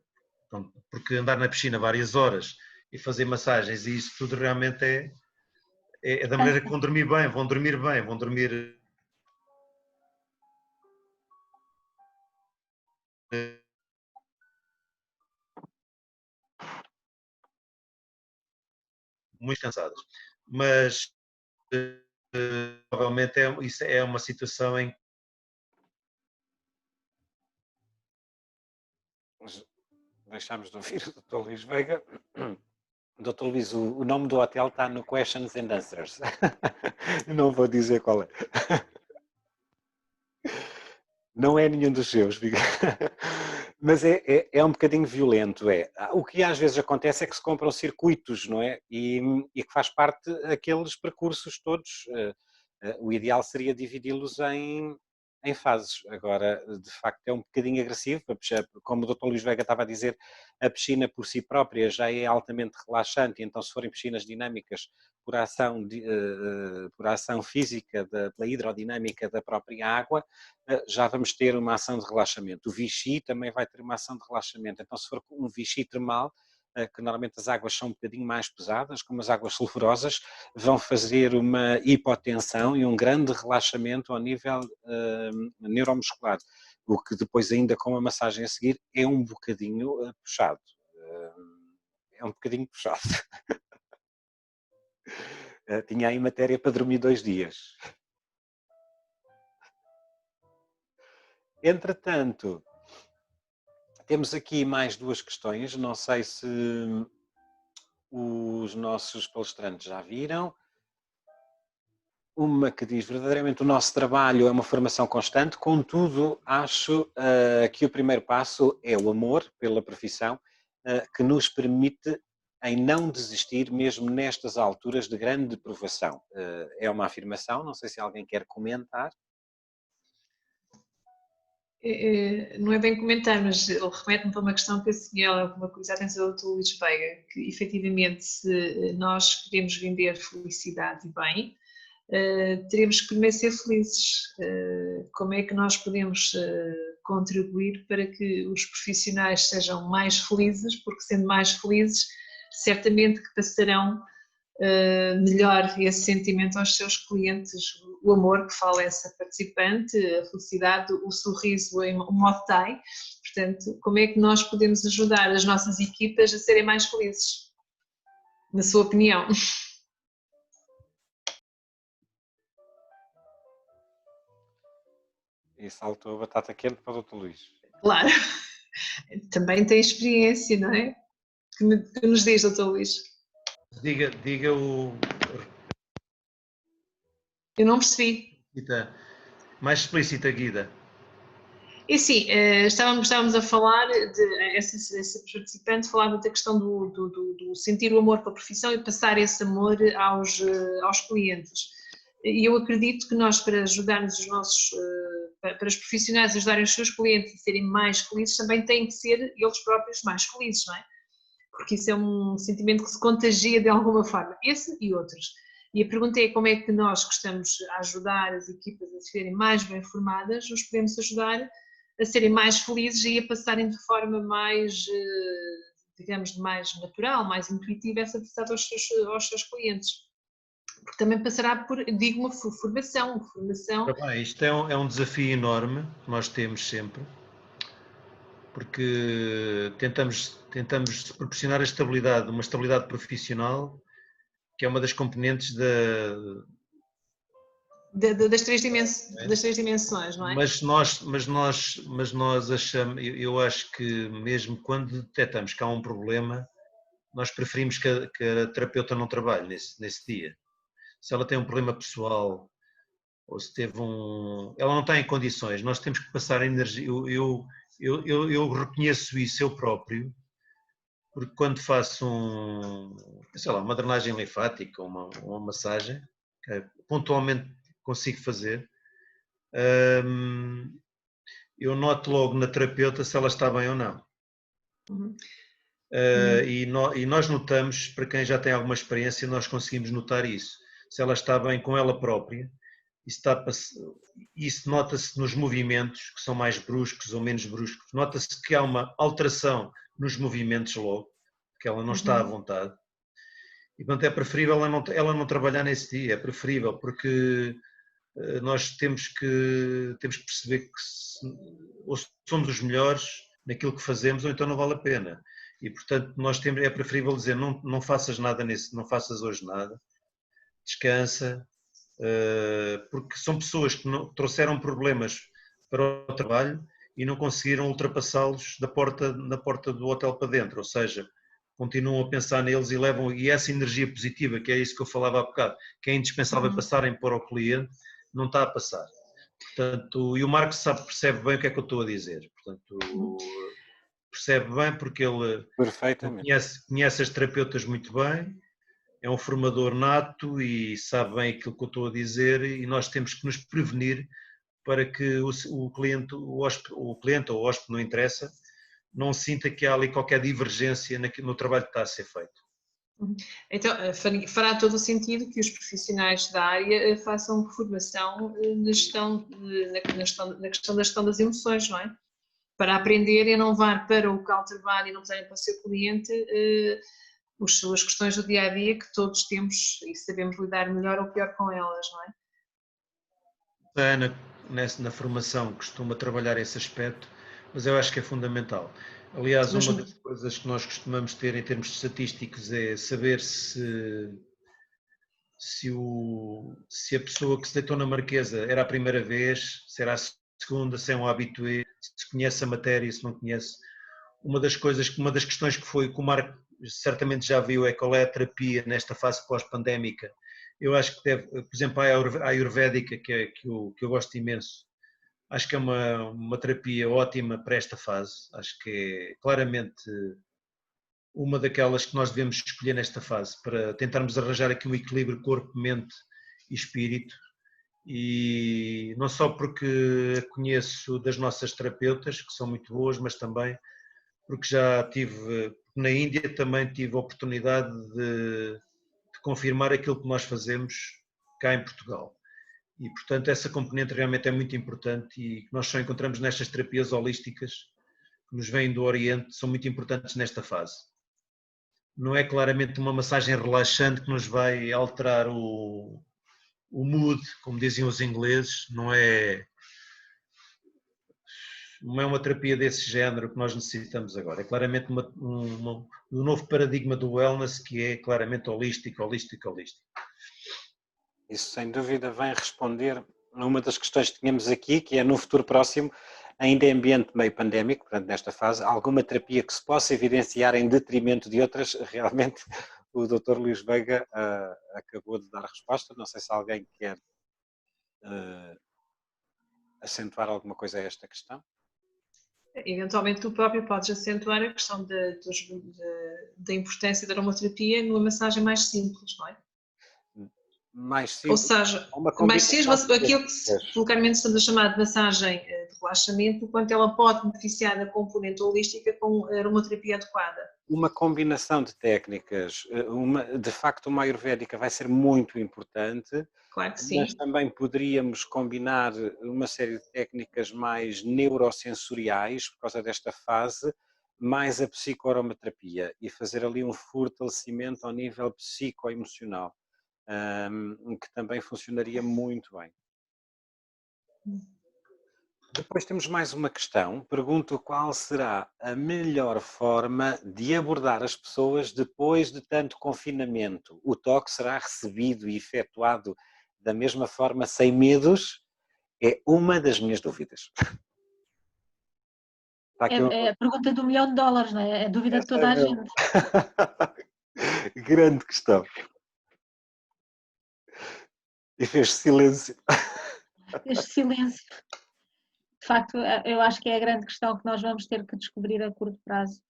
Porque andar na piscina várias horas e fazer massagens e isso tudo realmente é da maneira que vão dormir bem, vão dormir muito cansadas. Mas provavelmente isso é uma situação em Deixámos de ouvir o Dr. Luís Veiga. Dr. Luís, o nome do hotel está no Questions and Answers. Não vou dizer qual é. Não é nenhum dos seus. Mas é um bocadinho violento, é. O que às vezes acontece é que se compram circuitos, não é? E que faz parte daqueles percursos todos. O ideal seria dividi-los em fases. Agora, de facto, é um bocadinho agressivo, como o Dr. Luís Veiga estava a dizer, a piscina por si própria já é altamente relaxante, então se forem piscinas dinâmicas por ação física pela hidrodinâmica da própria água, já vamos ter uma ação de relaxamento. O Vichy também vai ter uma ação de relaxamento, então se for um Vichy termal, que normalmente as águas são um bocadinho mais pesadas, como as águas sulfurosas, vão fazer uma hipotensão e um grande relaxamento ao nível neuromuscular, o que depois ainda com a massagem a seguir é um bocadinho puxado. É um bocadinho puxado. Tinha aí matéria para dormir 2 dias. Entretanto, temos aqui mais 2 questões, não sei se os nossos palestrantes já viram. Uma que diz, verdadeiramente o nosso trabalho é uma formação constante, contudo acho que o primeiro passo é o amor pela profissão, que nos permite em não desistir mesmo nestas alturas de grande provação. É uma afirmação, não sei se alguém quer comentar. Não é bem comentar, mas remete-me para uma questão que eu segui alguma coisa, atenção ao Dr. Luís Veiga, que efetivamente se nós queremos vender felicidade e bem, teremos que primeiro ser felizes. Como é que nós podemos contribuir para que os profissionais sejam mais felizes, porque sendo mais felizes, certamente que passarão melhor esse sentimento aos seus clientes, o amor que fala essa participante, a felicidade, o sorriso em modo Thai. Portanto, como é que nós podemos ajudar as nossas equipas a serem mais felizes? Na sua opinião? E saltou a batata quente para o Dr. Luís. Claro, também tem experiência, não é? Que nos diz, Dr. Luís? Diga o... Eu não percebi. Mais explícita, Guida. E sim, estávamos a falar, essa participante falava da questão do sentir o amor pela profissão e passar esse amor aos clientes. E eu acredito que nós, para ajudarmos para os profissionais ajudarem os seus clientes a serem mais felizes, também têm que ser eles próprios mais felizes, não é? Porque isso é um sentimento que se contagia de alguma forma, esse e outros. E a pergunta é como é que nós, que estamos a ajudar as equipas a serem mais bem formadas, os podemos ajudar a serem mais felizes e a passarem de forma mais, digamos, mais natural, mais intuitiva essa felicidade aos seus clientes. Porque também passará por, digo, uma formação. Bem, isto é um desafio enorme que nós temos sempre, porque tentamos proporcionar a estabilidade, uma estabilidade profissional, que é uma das componentes das três dimensões, não é? Mas nós achamos, eu acho que mesmo quando detectamos que há um problema, nós preferimos que a terapeuta não trabalhe nesse dia. Se ela tem um problema pessoal, ou se teve ela não está em condições, nós temos que passar a energia. Eu reconheço isso eu próprio, porque quando faço uma drenagem linfática, uma massagem, que pontualmente consigo fazer, eu noto logo na terapeuta se ela está bem ou não. Uhum. E nós notamos, para quem já tem alguma experiência, nós conseguimos notar isso. Se ela está bem com ela própria, isso nota-se nos movimentos, que são mais bruscos ou menos bruscos. Nota-se que há uma alteração nos movimentos logo, que ela não está à vontade. E, portanto, é preferível ela não trabalhar nesse dia, é preferível, porque nós temos que perceber que ou somos os melhores naquilo que fazemos ou então não vale a pena. E, portanto, é preferível dizer não faças nada não faças hoje nada, descansa, porque são pessoas que trouxeram problemas para o trabalho e não conseguiram ultrapassá-los na porta do hotel para dentro, ou seja, continuam a pensar neles e essa energia positiva, que é isso que eu falava há bocado, que é indispensável passarem para o cliente, não está a passar. Portanto, e o Marco percebe bem o que é que eu estou a dizer. Portanto, percebe bem porque ele Perfeitamente. conhece as terapeutas muito bem, é um formador nato e sabe bem aquilo que eu estou a dizer, e nós temos que nos prevenir para que o cliente, o cliente ou o hóspede, não interessa, não sinta que há ali qualquer divergência no trabalho que está a ser feito. Então, fará todo o sentido que os profissionais da área façam formação na questão da gestão das emoções, não é? Para aprenderem a não levar para o local de trabalho e não trazerem para o seu cliente as questões do dia a dia que todos temos e sabemos lidar melhor ou pior com elas, não é? A Ana, na formação, costuma trabalhar esse aspecto, mas eu acho que é fundamental. Aliás, Mas, uma das coisas que nós costumamos ter em termos estatísticos é saber se a pessoa que se deitou na Marquesa era a primeira vez, se era a segunda, se é um habitué, se conhece a matéria, se não conhece. Uma das questões que o Marco certamente já viu é qual é a terapia nesta fase pós-pandémica. Eu acho que deve, por exemplo, a Ayurvédica, que eu gosto imenso, acho que é uma terapia ótima para esta fase. Acho que é claramente uma daquelas que nós devemos escolher nesta fase, para tentarmos arranjar aqui um equilíbrio corpo, mente e espírito. E não só porque a conheço das nossas terapeutas, que são muito boas, mas também porque já tive, na Índia também tive a oportunidade de confirmar aquilo que nós fazemos cá em Portugal. E, portanto, essa componente realmente é muito importante e que nós só encontramos nestas terapias holísticas que nos vêm do Oriente, são muito importantes nesta fase. Não é claramente uma massagem relaxante que nos vai alterar o mood, como diziam os ingleses, não é uma terapia desse género que nós necessitamos agora. É claramente um novo paradigma do wellness que é claramente holístico. Isso sem dúvida vem responder a uma das questões que tínhamos aqui, que é no futuro próximo, ainda em ambiente meio pandémico, portanto nesta fase, alguma terapia que se possa evidenciar em detrimento de outras. Realmente o Dr. Luís Veiga acabou de dar resposta, não sei se alguém quer acentuar alguma coisa a esta questão. Eventualmente tu próprio podes acentuar a questão da importância da aromaterapia numa massagem mais simples, não é? Mais Ou simples, seja, uma mais combinação simples, de aquilo que técnicas. vulgarmente estamos a chamar de massagem de relaxamento, quanto ela pode beneficiar da componente holística com a aromaterapia adequada. Uma combinação de técnicas, de facto uma ayurvédica vai ser muito importante, Claro que mas sim. também poderíamos combinar uma série de técnicas mais neurosensoriais, por causa desta fase, mais a psicoaromaterapia e fazer ali um fortalecimento ao nível psicoemocional, que também funcionaria muito bem. Depois temos mais uma questão. Pergunto qual será a melhor forma de abordar as pessoas depois de tanto confinamento? O toque será recebido e efetuado da mesma forma, sem medos? É uma das minhas dúvidas. Está aqui É a pergunta do $1.000.000, não é? É a dúvida de Essa é toda a mesmo. gente. Grande questão. E fez silêncio. Este silêncio. De facto, eu acho que é a grande questão que nós vamos ter que descobrir a curto prazo.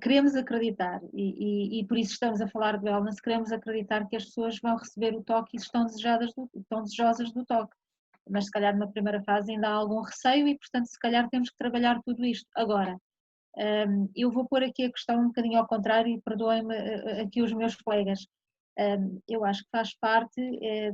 Queremos acreditar, e por isso estamos a falar de wellness, queremos acreditar que as pessoas vão receber o toque e estão desejosas do toque. Mas se calhar numa primeira fase ainda há algum receio e, portanto, se calhar temos que trabalhar tudo isto. Agora, eu vou pôr aqui a questão um bocadinho ao contrário e perdoem-me aqui os meus colegas. Eu acho que faz parte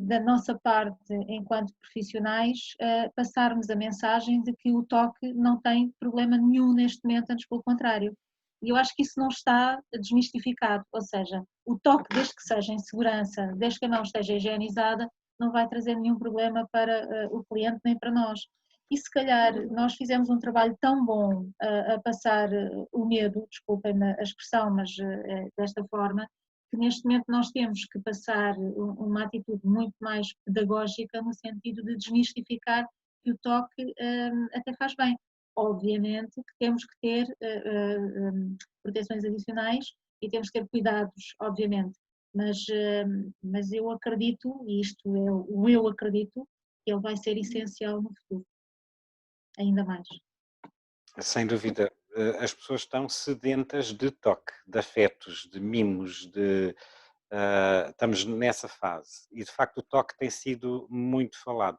da nossa parte, enquanto profissionais, passarmos a mensagem de que o toque não tem problema nenhum neste momento, antes pelo contrário. E eu acho que isso não está desmistificado, ou seja, o toque, desde que seja em segurança, desde que a mão esteja higienizada, não vai trazer nenhum problema para o cliente nem para nós. E se calhar nós fizemos um trabalho tão bom a passar o medo, desculpem-me a expressão, mas desta forma, que neste momento nós temos que passar uma atitude muito mais pedagógica no sentido de desmistificar que o toque até faz bem. Obviamente que temos que ter proteções adicionais e temos que ter cuidados, obviamente, mas eu acredito, e isto é o eu acredito, que ele vai ser essencial no futuro, ainda mais. Sem dúvida. as pessoas estão sedentas de toque, de afetos, de mimos, estamos nessa fase. E de facto o toque tem sido muito falado.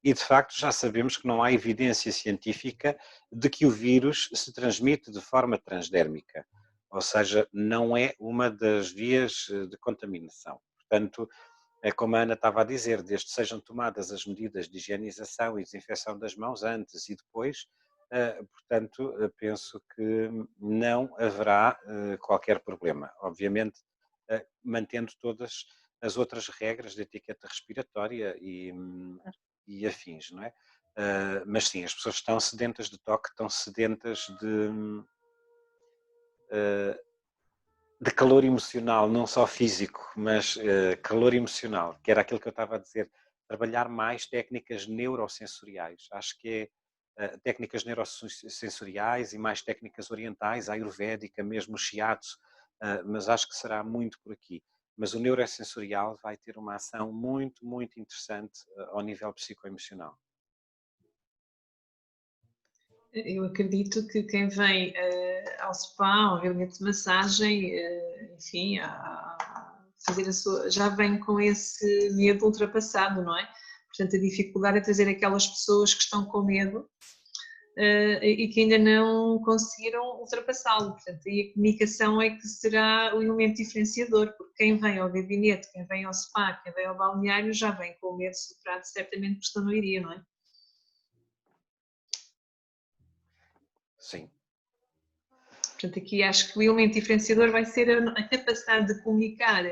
E de facto já sabemos que não há evidência científica de que o vírus se transmite de forma transdérmica, ou seja, não é uma das vias de contaminação. Portanto, é como a Ana estava a dizer, desde que sejam tomadas as medidas de higienização e desinfecção das mãos antes e depois, portanto, penso que não haverá qualquer problema. Obviamente, mantendo todas as outras regras de etiqueta respiratória e afins, não é? Mas sim, as pessoas estão sedentas de toque, estão sedentas de calor emocional, não só físico, mas calor emocional, que era aquilo que eu estava a dizer, trabalhar mais técnicas neurosensoriais. Acho que é técnicas neurosensoriais e mais técnicas orientais, a ayurvédica, mesmo o shiatsu, mas acho que será muito por aqui. Mas o neurosensorial vai ter uma ação muito, muito interessante ao nível psicoemocional. Eu acredito que quem vem ao spa, ao gabinete de massagem, enfim, a fazer a sua, já vem com esse medo ultrapassado, não é? Portanto, a dificuldade é trazer aquelas pessoas que estão com medo e que ainda não conseguiram ultrapassá-lo. Portanto, aí a comunicação é que será o elemento diferenciador, porque quem vem ao gabinete, quem vem ao spa, quem vem ao balneário, já vem com o medo superado, certamente, porque senão não iria, não é? Sim. Portanto, aqui acho que o elemento diferenciador vai ser a capacidade de comunicar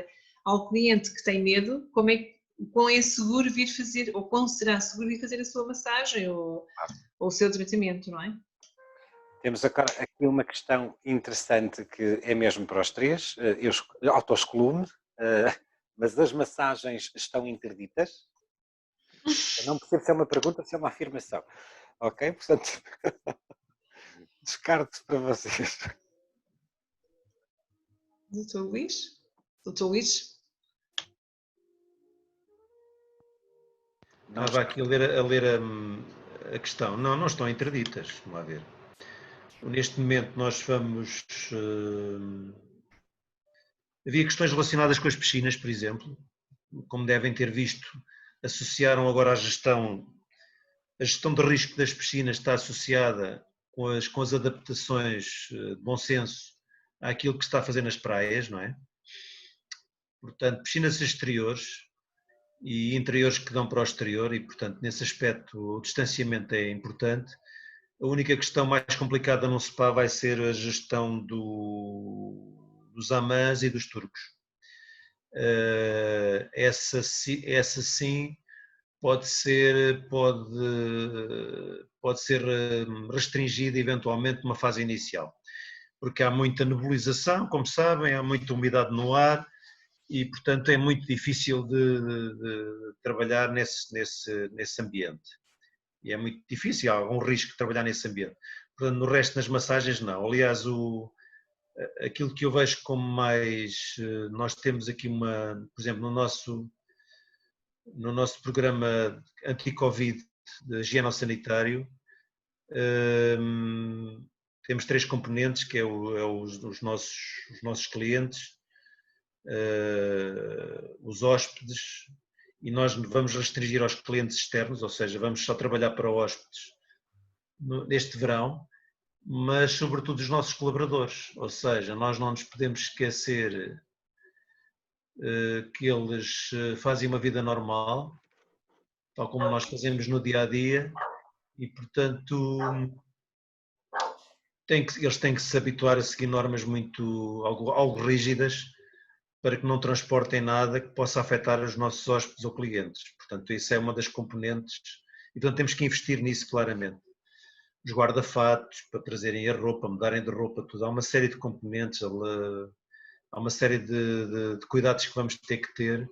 ao cliente que tem medo como é que quão é seguro vir fazer, ou quão será seguro vir fazer a sua massagem ou o seu tratamento, não é? Temos agora aqui uma questão interessante que é mesmo para os três. Eu autoexcluo-me, mas as massagens estão interditas? Eu não percebo se é uma pergunta ou se é uma afirmação. Ok? Portanto, descarto para vocês. Doutor Luís? Doutor Luís? Não Estava aqui a ler a questão. Não, não estão interditas, vamos lá ver. Neste momento nós vamos... havia questões relacionadas com as piscinas, por exemplo. Como devem ter visto, associaram agora a gestão de risco das piscinas está associada com as adaptações de bom senso àquilo que se está a fazer nas praias, não é? Portanto, piscinas exteriores e interiores que dão para o exterior e, portanto, nesse aspecto o distanciamento é importante. A única questão mais complicada num spa vai ser a gestão dos hamãs e dos turcos. Essa sim pode ser restringida eventualmente numa fase inicial, porque há muita nebulização, como sabem, há muita umidade no ar e, portanto, é muito difícil de trabalhar nesse ambiente. E é muito difícil, há algum risco de trabalhar nesse ambiente. Portanto, no resto das massagens, não. Aliás, aquilo que eu vejo como mais... Nós temos aqui por exemplo, no nosso programa anti-Covid de higiene-sanitário, temos 3 componentes, que é os nossos clientes, os hóspedes, e nós vamos restringir aos clientes externos, ou seja, vamos só trabalhar para hóspedes neste verão, mas sobretudo os nossos colaboradores, ou seja, nós não nos podemos esquecer que eles fazem uma vida normal, tal como nós fazemos no dia a dia, e portanto eles têm que se habituar a seguir normas algo rígidas para que não transportem nada que possa afetar os nossos hóspedes ou clientes. Portanto, isso é uma das componentes e portanto temos que investir nisso claramente. Os guarda-fatos para trazerem a roupa, mudarem de roupa, tudo. Há uma série de componentes, há uma série de cuidados que vamos ter que ter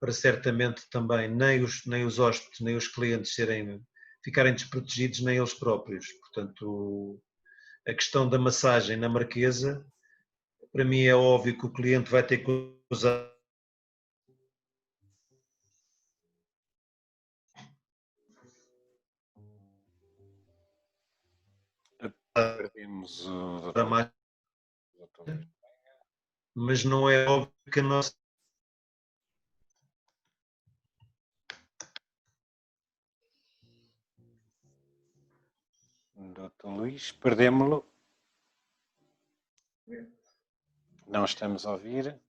para certamente também nem os hóspedes, nem os clientes ficarem desprotegidos, nem eles próprios. Portanto, a questão da massagem na Marquesa, para mim é óbvio que o cliente vai ter que usar Perdemos o para mais, doutor. mas não é óbvio que a nossa... Doutor Luís, perdemos-lo. Não estamos a ouvir.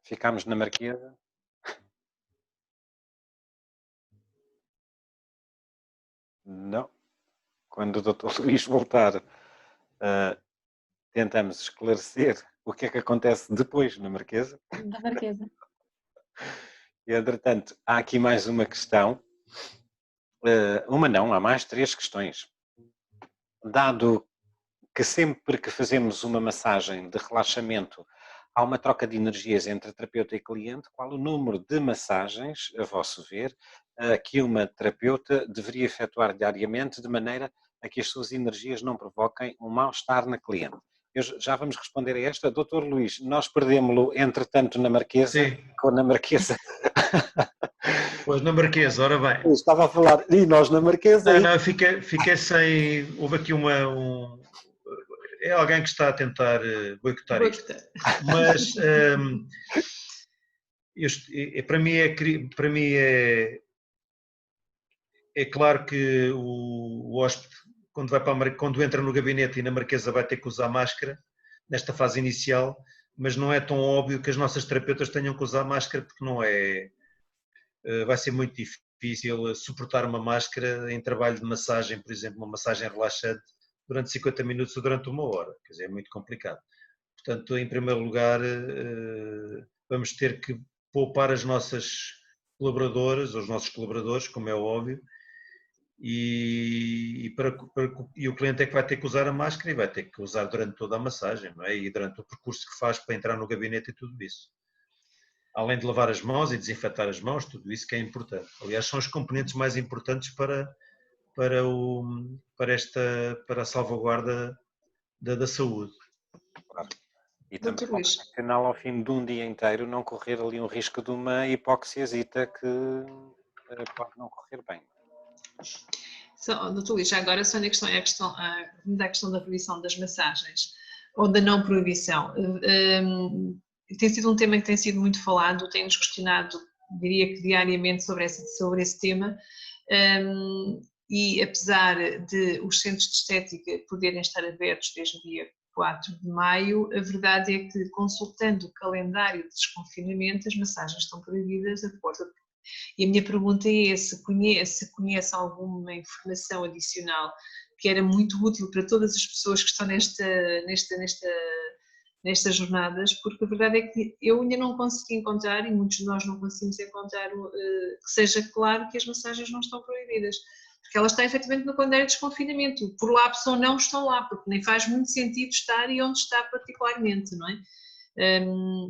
Ficamos na Marquesa. Não. Quando o doutor Luís voltar, tentamos esclarecer o que é que acontece depois na Marquesa. Da Marquesa. E, entretanto, há aqui mais uma questão. Uma não, há mais 3 questões. Dado que sempre que fazemos uma massagem de relaxamento há uma troca de energias entre terapeuta e cliente, qual o número de massagens, a vosso ver, que uma terapeuta deveria efetuar diariamente de maneira a que as suas energias não provoquem um mal-estar na cliente? Já vamos responder a esta. Doutor Luís, nós perdemos-lo entretanto na Marquesa. Sim. Ou na Marquesa. Pois, na Marquesa, ora bem. Eu estava a falar, e nós na Marquesa. Não, fiquei sem... Houve aqui é alguém que está a tentar boicotar isto. Mas para mim é claro que o hóspede, quando entra no gabinete e na Marquesa, vai ter que usar máscara nesta fase inicial, mas não é tão óbvio que as nossas terapeutas tenham que usar máscara, porque não é... Vai ser muito difícil suportar uma máscara em trabalho de massagem, por exemplo, uma massagem relaxante, durante 50 minutos ou durante 1 hora. Quer dizer, é muito complicado. Portanto, em primeiro lugar, vamos ter que poupar as nossas colaboradoras, os nossos colaboradores, como é óbvio, e o cliente é que vai ter que usar a máscara e vai ter que usar durante toda a massagem, não é? E durante o percurso que faz para entrar no gabinete e tudo isso. Além de lavar as mãos e desinfetar as mãos, tudo isso que é importante. Aliás, são os componentes mais importantes para a salvaguarda da saúde. Claro. E também ao fim de um dia inteiro não correr ali um risco de uma hipoxiasita que pode não correr bem. Doutor Luís, já agora só a questão da proibição das massagens ou da não proibição. Tem sido um tema que tem sido muito falado, tem-nos questionado, diria que diariamente, sobre esse tema, e apesar de os centros de estética poderem estar abertos desde o dia 4 de maio, a verdade é que, consultando o calendário de desconfinamento, as massagens estão proibidas a porta. E a minha pergunta é se conhece alguma informação adicional que era muito útil para todas as pessoas que estão nestas jornadas, porque a verdade é que eu ainda não consegui encontrar, e muitos de nós não conseguimos encontrar, que seja claro que as massagens não estão proibidas, porque elas estão efetivamente no calendário de desconfinamento, por lápis ou não estão lá, porque nem faz muito sentido estar e onde está particularmente, não é?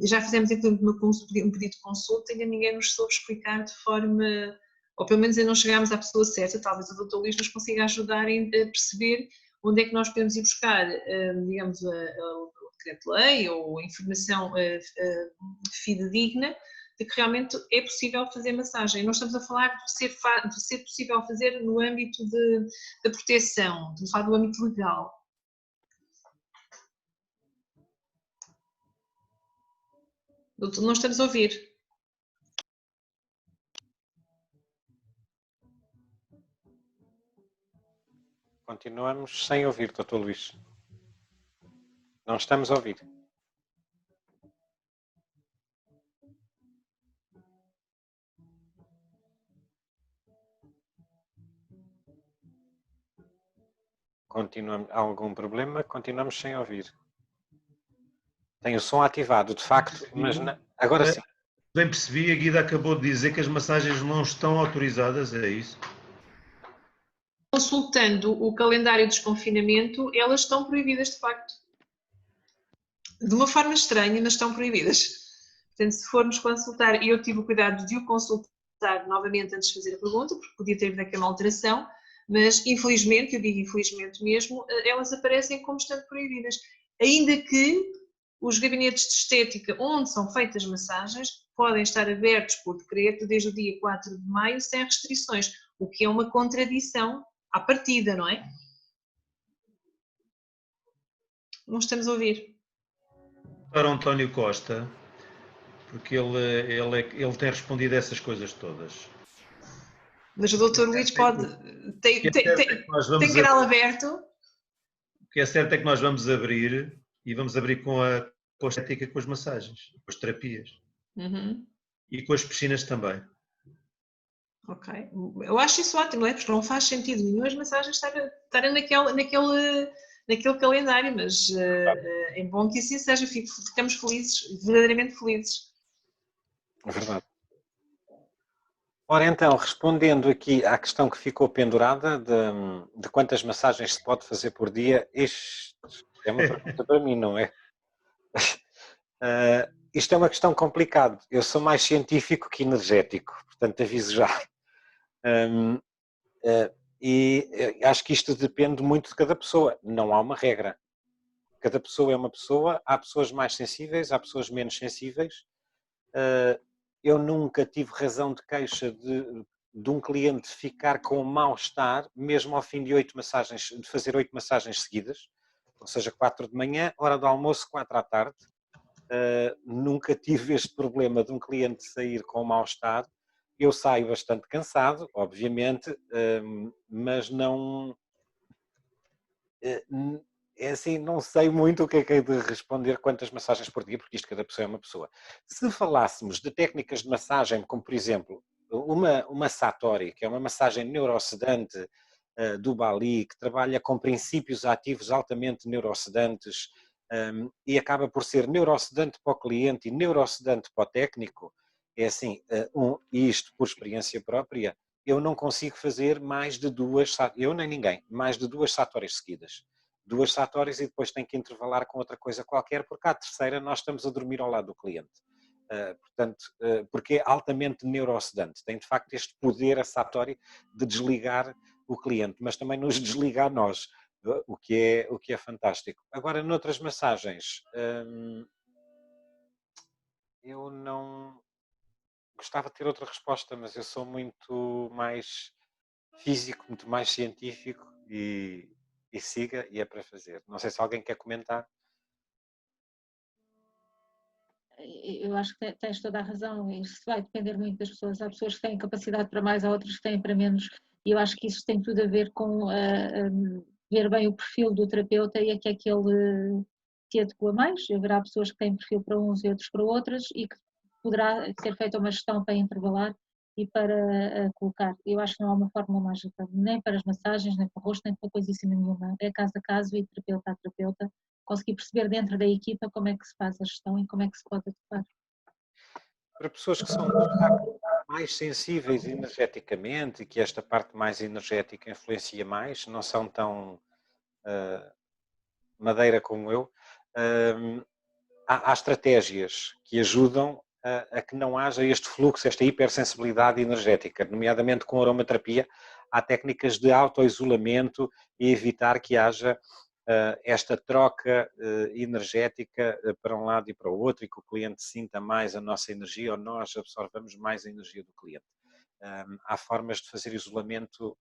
Já fizemos aqui um pedido de consulta e ainda ninguém nos soube explicar de forma, ou pelo menos ainda não chegámos à pessoa certa, talvez o Dr. Luís nos consiga ajudar a perceber onde é que nós podemos ir buscar, digamos, o decreto-lei ou a informação fidedigna de que realmente é possível fazer massagem. Nós estamos a falar de ser possível fazer no âmbito da proteção, estamos a falar do âmbito legal. Doutor, não estamos a ouvir. Continuamos sem ouvir, Dr. Luís. Não estamos a ouvir. Há algum problema? Continuamos sem ouvir. Tem o som ativado, de facto, mas agora sim. Bem percebi, a Guida acabou de dizer que as massagens não estão autorizadas, é isso? Consultando o calendário de desconfinamento, elas estão proibidas de facto. De uma forma estranha, mas estão proibidas. Portanto, se formos consultar, e eu tive o cuidado de o consultar novamente antes de fazer a pergunta, porque podia ter havido aqui uma alteração, mas infelizmente, eu digo infelizmente mesmo, elas aparecem como estando proibidas. Ainda que os gabinetes de estética onde são feitas massagens podem estar abertos por decreto desde o dia 4 de maio sem restrições, o que é uma contradição à partida, não é? Não estamos a ouvir. Para o António Costa, porque ele tem respondido a essas coisas todas. Mas o Dr. Luís pode. Tem canal aberto. O que é certo é que nós vamos abrir e vamos abrir com a estética, com as massagens, com as terapias. E com as piscinas também. Ok. Eu acho isso ótimo, não é? Porque não faz sentido nenhum as massagens estarem naquele calendário, mas é bom que assim seja. Ficamos felizes, verdadeiramente felizes. É verdade. Ora então, respondendo aqui à questão que ficou pendurada de quantas massagens se pode fazer por dia, isto é uma pergunta para mim, não é? Isto é uma questão complicada. Eu sou mais científico que energético, portanto aviso já. E acho que isto depende muito de cada pessoa. Não há uma regra. Cada pessoa é uma pessoa. Há pessoas mais sensíveis, há pessoas menos sensíveis. Eu nunca tive razão de queixa de um cliente ficar com mal-estar, mesmo ao fim de 8 massagens, de fazer 8 massagens seguidas, ou seja, 4 de manhã, hora do almoço, 4 à tarde. Nunca tive este problema de um cliente sair com mal-estar. Eu saio bastante cansado, obviamente, mas não... É assim, não sei muito o que é de responder quantas massagens por dia, porque isto cada pessoa é uma pessoa. Se falássemos de técnicas de massagem, como por exemplo, uma Satori, que é uma massagem neurosedante do Bali, que trabalha com princípios ativos altamente neurosedantes e acaba por ser neurosedante para o cliente e neurosedante para o técnico, é assim, isto por experiência própria, eu não consigo fazer mais de 2, eu nem ninguém, mais de 2 Satoris seguidas. 2 Satoris e depois tem que intervalar com outra coisa qualquer, porque à terceira nós estamos a dormir ao lado do cliente. Portanto, porque é altamente neurosedante. Tem de facto este poder a Satori de desligar o cliente, mas também nos desliga a nós, o que é fantástico. Agora, noutras massagens, eu não... Gostava de ter outra resposta, mas eu sou muito mais físico, muito mais científico e siga e é para fazer. Não sei se alguém quer comentar. Eu acho que tens toda a razão, isso vai depender muito das pessoas. Há pessoas que têm capacidade para mais, há outras que têm para menos, e eu acho que isso tem tudo a ver com ver bem o perfil do terapeuta e a que é que ele se adequa mais. Haverá pessoas que têm perfil para uns e outros para outras, e que poderá ser feita uma gestão para intervalar e para colocar. Eu acho que não há uma fórmula mágica, nem para as massagens, nem para o rosto, nem para coisíssima nenhuma. É caso a caso e terapeuta a terapeuta. Conseguir perceber dentro da equipa como é que se faz a gestão e como é que se pode adequar. Para pessoas que são de facto mais sensíveis energeticamente e que esta parte mais energética influencia mais, não são tão madeira como eu, há estratégias que ajudam a que não haja este fluxo, esta hipersensibilidade energética, nomeadamente com aromaterapia. Há técnicas de autoisolamento e evitar que haja esta troca energética para um lado e para o outro e que o cliente sinta mais a nossa energia ou nós absorvamos mais a energia do cliente. Há formas de fazer isolamento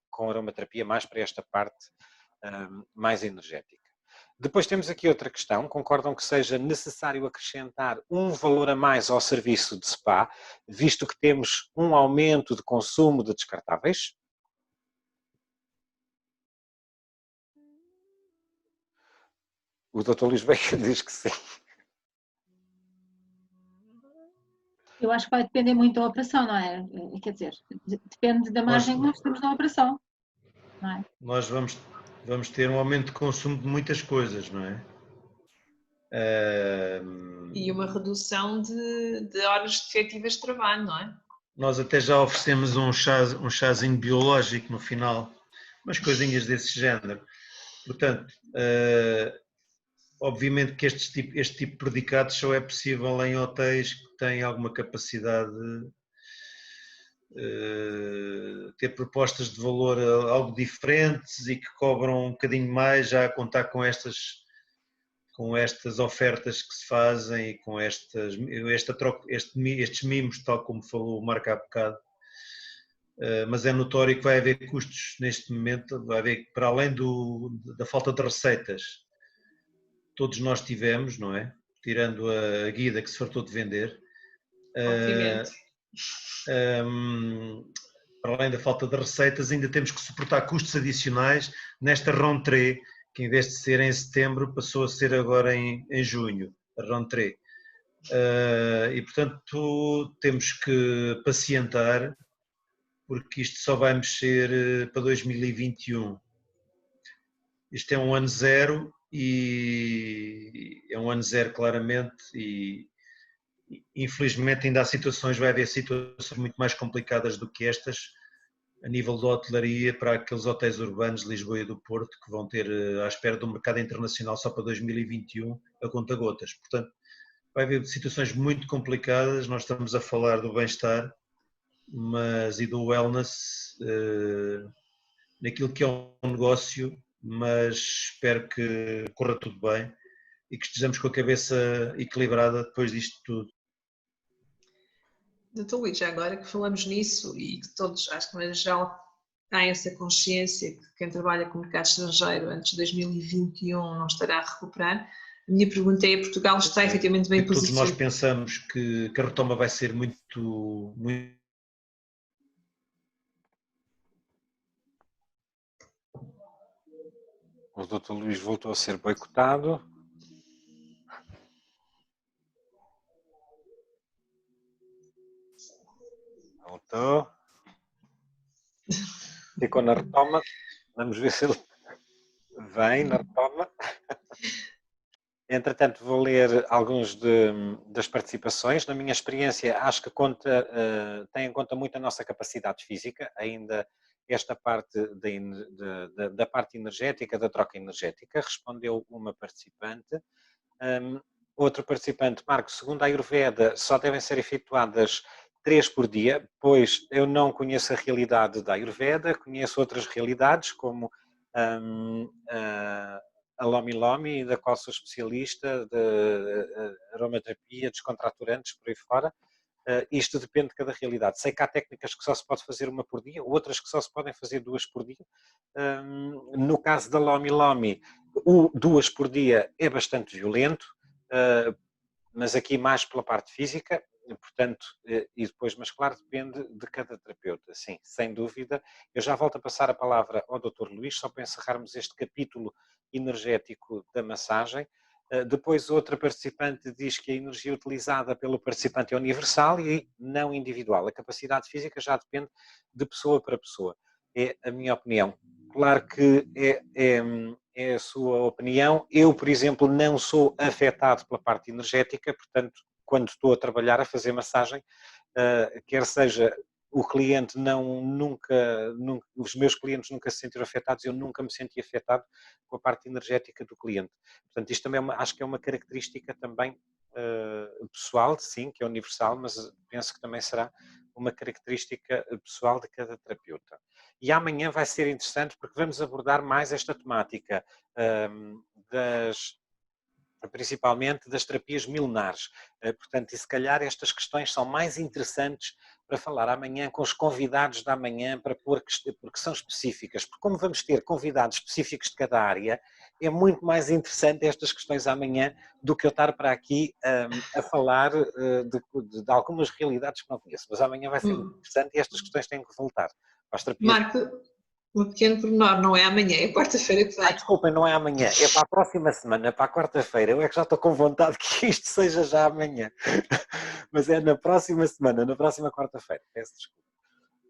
com aromaterapia mais para esta parte mais energética. Depois temos aqui outra questão. Concordam que seja necessário acrescentar um valor a mais ao serviço de spa, visto que temos um aumento de consumo de descartáveis? O Dr. Luís Becker diz que sim. Eu acho que vai depender muito da operação, não é? Quer dizer, depende da margem que nós temos na operação, não é? Nós vamos ter um aumento de consumo de muitas coisas, não é? E uma redução de horas efetivas de trabalho, não é? Nós até já oferecemos um chazinho biológico no final, umas coisinhas desse género. Portanto, obviamente que este tipo de predicados só é possível em hotéis que têm alguma capacidade de ter propostas de valor algo diferentes e que cobram um bocadinho mais, já a contar com estas ofertas que se fazem e com estes mimos, tal como falou o Marco há bocado. Mas é notório que vai haver custos neste momento, vai haver, para além da falta de receitas, todos nós tivemos, não é? Tirando a Guida que se fartou de vender. Obviamente. Para além da falta de receitas, ainda temos que suportar custos adicionais nesta rentrée, que em vez de ser em setembro, passou a ser agora em junho, a rentrée. E, portanto, temos que pacientar, porque isto só vai mexer para 2021. Isto é um ano zero, e é um ano zero claramente, e infelizmente ainda há situações, vai haver situações muito mais complicadas do que estas, a nível da hotelaria, para aqueles hotéis urbanos de Lisboa e do Porto, que vão ter à espera do mercado internacional só para 2021, a conta-gotas. Portanto, vai haver situações muito complicadas. Nós estamos a falar do bem-estar, mas e do wellness, naquilo que é um negócio, mas espero que corra tudo bem e que estejamos com a cabeça equilibrada depois disto tudo. Doutor Luís, já agora que falamos nisso e que todos, acho que já têm essa consciência que quem trabalha com o mercado estrangeiro antes de 2021 não estará a recuperar, a minha pergunta é: Portugal está efetivamente bem posicionado? Todos nós pensamos que a retoma vai ser muito. O Dr. Luís voltou a ser boicotado. Voltou. Ficou na retoma. Vamos ver se ele vem na retoma. Entretanto, vou ler alguns das participações. Na minha experiência, acho que tem em conta muito a nossa capacidade física, ainda esta parte da parte energética, da troca energética, respondeu uma participante. Outro participante, Marco, segundo a Ayurveda, só devem ser efetuadas 3 por dia, pois eu não conheço a realidade da Ayurveda, conheço outras realidades, como a Lomi Lomi, da qual sou especialista, de aromaterapia, descontraturantes, por aí fora. Isto depende de cada realidade. Sei que há técnicas que só se pode fazer uma por dia, outras que só se podem fazer 2 por dia. No caso da Lomi Lomi, o 2 por dia é bastante violento, mas aqui mais pela parte física, portanto, e depois, mas claro, depende de cada terapeuta, sim, sem dúvida. Eu já volto a passar a palavra ao Dr. Luís, só para encerrarmos este capítulo energético da massagem. Depois outra participante diz que a energia utilizada pelo participante é universal e não individual. A capacidade física já depende de pessoa para pessoa. É a minha opinião. Claro que é a sua opinião. Eu, por exemplo, não sou afetado pela parte energética, portanto, quando estou a trabalhar, a fazer massagem, quer seja o cliente nunca, os meus clientes nunca se sentiram afetados, eu nunca me senti afetado com a parte energética do cliente. Portanto, isto também acho que é uma característica também pessoal, sim, que é universal, mas penso que também será uma característica pessoal de cada terapeuta. E amanhã vai ser interessante porque vamos abordar mais esta temática principalmente das terapias milenares. Portanto, e se calhar estas questões são mais interessantes para falar amanhã com os convidados da manhã, porque são específicas. Porque como vamos ter convidados específicos de cada área, é muito mais interessante estas questões amanhã do que eu estar para aqui a falar de algumas realidades que não conheço. Mas amanhã vai ser muito interessante e estas questões têm que voltar para as terapias. Marco, um pequeno pormenor, não é amanhã, é quarta-feira que vem. Desculpem, não é amanhã, é para a próxima semana, para a quarta-feira. Eu é que já estou com vontade que isto seja já amanhã. Mas é na próxima semana, na próxima quarta-feira. Peço desculpa.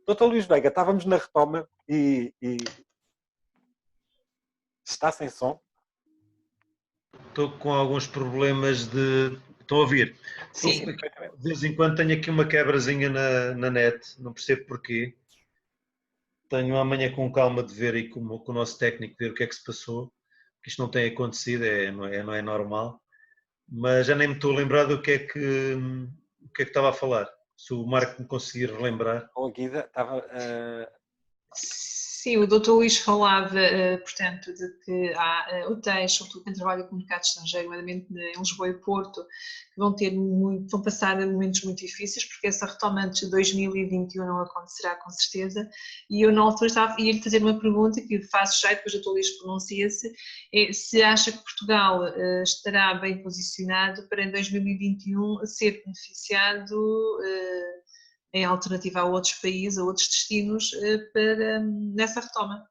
Doutor Luís Veiga, estávamos na retoma e está sem som? Estou com alguns problemas de... Estão a ouvir? Sim. De vez em quando tenho aqui uma quebrazinha na net, não percebo porquê. Tenho amanhã com calma de ver aí com o nosso técnico, ver o que é que se passou, que isto não tem acontecido, não é normal. Mas já nem me estou a lembrar do que é que estava a falar. Se o Marco me conseguir relembrar. O Guida estava... Sim, o Dr. Luís falava, portanto, de que há hotéis, sobretudo quem trabalha com o mercado estrangeiro, nomeadamente em Lisboa e Porto, que vão passar momentos muito difíceis, porque essa retoma antes de 2021 não acontecerá com certeza. E eu na altura ia-lhe fazer uma pergunta que faço já e depois o Dr. Luís pronuncia-se, se acha que Portugal estará bem posicionado para em 2021 ser beneficiado em alternativa a outros países, a outros destinos, nessa retoma,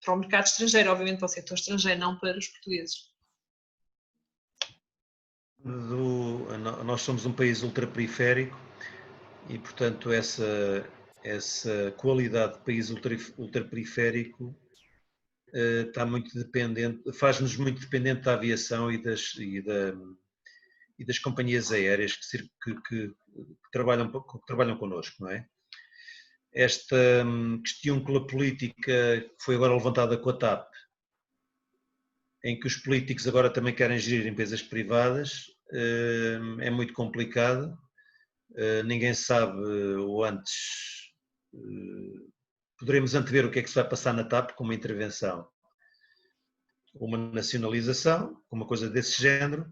para o mercado estrangeiro, obviamente para o setor estrangeiro, não para os portugueses. Nós somos um país ultraperiférico e, portanto, essa qualidade de país ultraperiférico está muito dependente, faz-nos muito dependente da aviação e das companhias aéreas que trabalham connosco, não é? Esta questão política que foi agora levantada com a TAP, em que os políticos agora também querem gerir empresas privadas, é muito complicado. Ninguém sabe, ou antes, poderemos antever o que é que se vai passar na TAP com uma intervenção, uma nacionalização, com uma coisa desse género,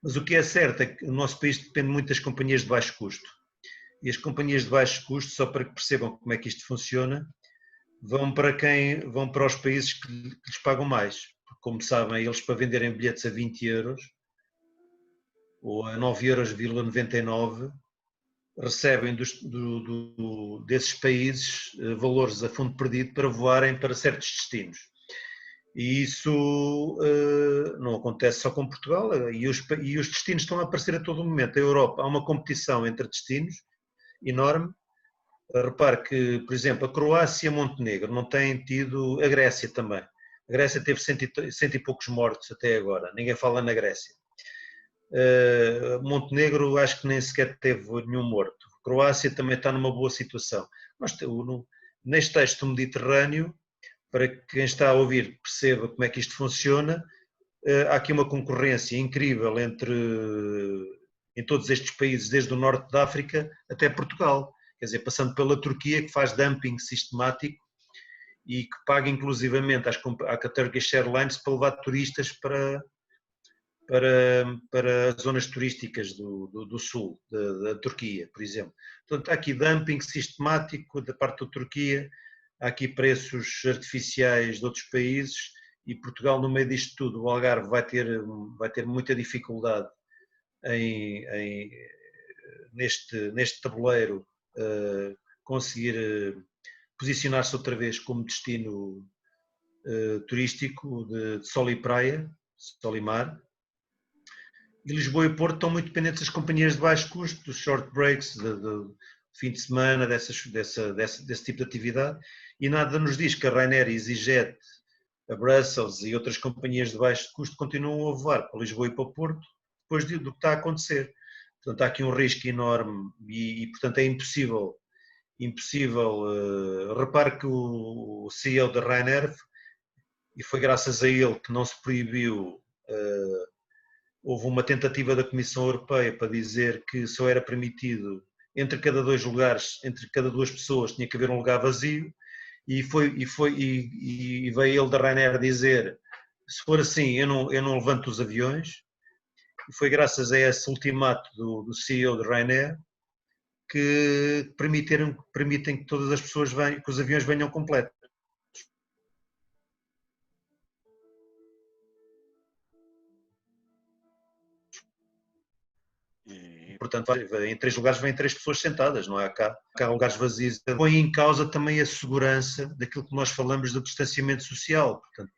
mas o que é certo é que o nosso país depende muito das companhias de baixo custo. E as companhias de baixo custo, só para que percebam como é que isto funciona, vão para os países que lhes pagam mais. Porque, como sabem, eles para venderem bilhetes a 20 euros ou a 9,99 euros, recebem desses países valores a fundo perdido para voarem para certos destinos. E isso não acontece só com Portugal, e os destinos estão a aparecer a todo momento. A Europa, há uma competição entre destinos enorme. Repare que, por exemplo, a Croácia e a Montenegro não têm tido, a Grécia também. A Grécia teve cento e poucos mortos até agora, ninguém fala na Grécia. Montenegro acho que nem sequer teve nenhum morto. A Croácia também está numa boa situação. Neste texto do Mediterrâneo, para quem está a ouvir perceba como é que isto funciona, há aqui uma concorrência incrível em todos estes países, desde o norte da África até Portugal. Quer dizer, passando pela Turquia, que faz dumping sistemático e que paga inclusivamente à Turkish Airlines para levar turistas para zonas turísticas do sul, da Turquia, por exemplo. Portanto, há aqui dumping sistemático da parte da Turquia, há aqui preços artificiais de outros países e Portugal, no meio disto tudo, o Algarve vai ter muita dificuldade neste tabuleiro conseguir posicionar-se outra vez como destino turístico de sol e praia, sol e mar. E Lisboa e Porto estão muito dependentes das companhias de baixo custo, dos short breaks, de fim de semana, desse tipo de atividade, e nada nos diz que a Ryanair, a EasyJet, a Brussels e outras companhias de baixo custo continuam a voar para Lisboa e para Porto depois do que está a acontecer. Portanto, há aqui um risco enorme e portanto, é impossível. Repare que o CEO da Ryanair, e foi graças a ele que não se proibiu, houve uma tentativa da Comissão Europeia para dizer que só era permitido entre cada 2 lugares, entre cada 2 pessoas tinha que haver um lugar vazio, e veio ele da Ryanair dizer, se for assim eu não levanto os aviões. E foi graças a esse ultimato do CEO de Ryanair que permitem que todas as pessoas venham, que os aviões venham completos. E, portanto, em 3 lugares vêm 3 pessoas sentadas, não é? Há lugares vazios. Põe em causa também a segurança daquilo que nós falamos do distanciamento social. Portanto,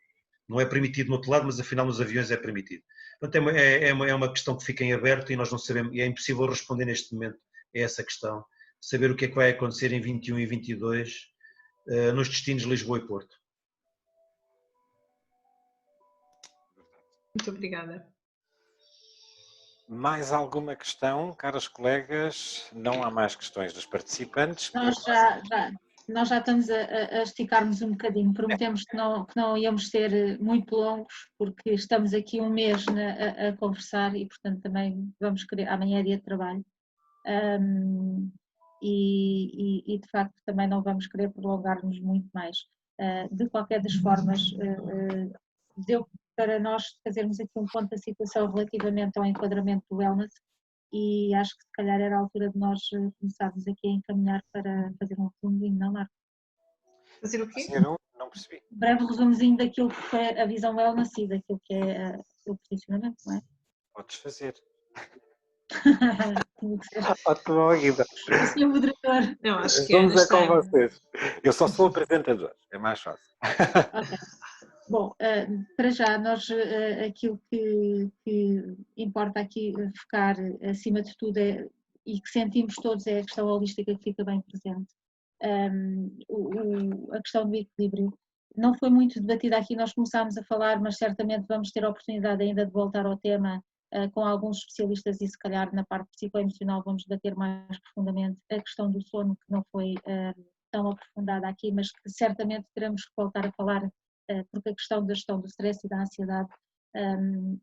não é permitido no outro lado, mas afinal nos aviões é permitido. Portanto, é uma questão que fica em aberto e nós não sabemos, e é impossível responder neste momento a essa questão, saber o que é que vai acontecer em 21 e 22 nos destinos de Lisboa e Porto. Muito obrigada. Mais alguma questão, caros colegas? Não há mais questões dos participantes. Nós já estamos a esticar-nos um bocadinho. Prometemos que não íamos ser muito longos, porque estamos aqui um mês a conversar e, portanto, também vamos querer. Amanhã é dia de trabalho. e de facto também não vamos querer prolongar-nos muito mais. De qualquer das formas, deu para nós fazermos aqui um ponto da situação relativamente ao enquadramento do wellness e acho que se calhar era a altura de nós começarmos aqui a encaminhar para fazer um resumozinho, não, Marco? Fazer o quê? Não percebi. Um breve resumozinho daquilo que é a visão wellness e daquilo que é o posicionamento, não é? Podes fazer. Tinha que ser Ótimo, Guida. o senhor moderador. Não, acho que a Ana Vamos é está. com vocês. Eu só sou apresentador, é mais fácil. Ok. Bom, para já, nós aquilo que importa aqui focar acima de tudo e que sentimos todos é a questão holística que fica bem presente. A questão do equilíbrio. Não foi muito debatida aqui, nós começámos a falar, mas certamente vamos ter a oportunidade ainda de voltar ao tema com alguns especialistas e se calhar na parte psicoemocional vamos debater mais profundamente a questão do sono, que não foi tão aprofundada aqui, mas que certamente teremos que voltar a falar porque a questão da gestão do stress e da ansiedade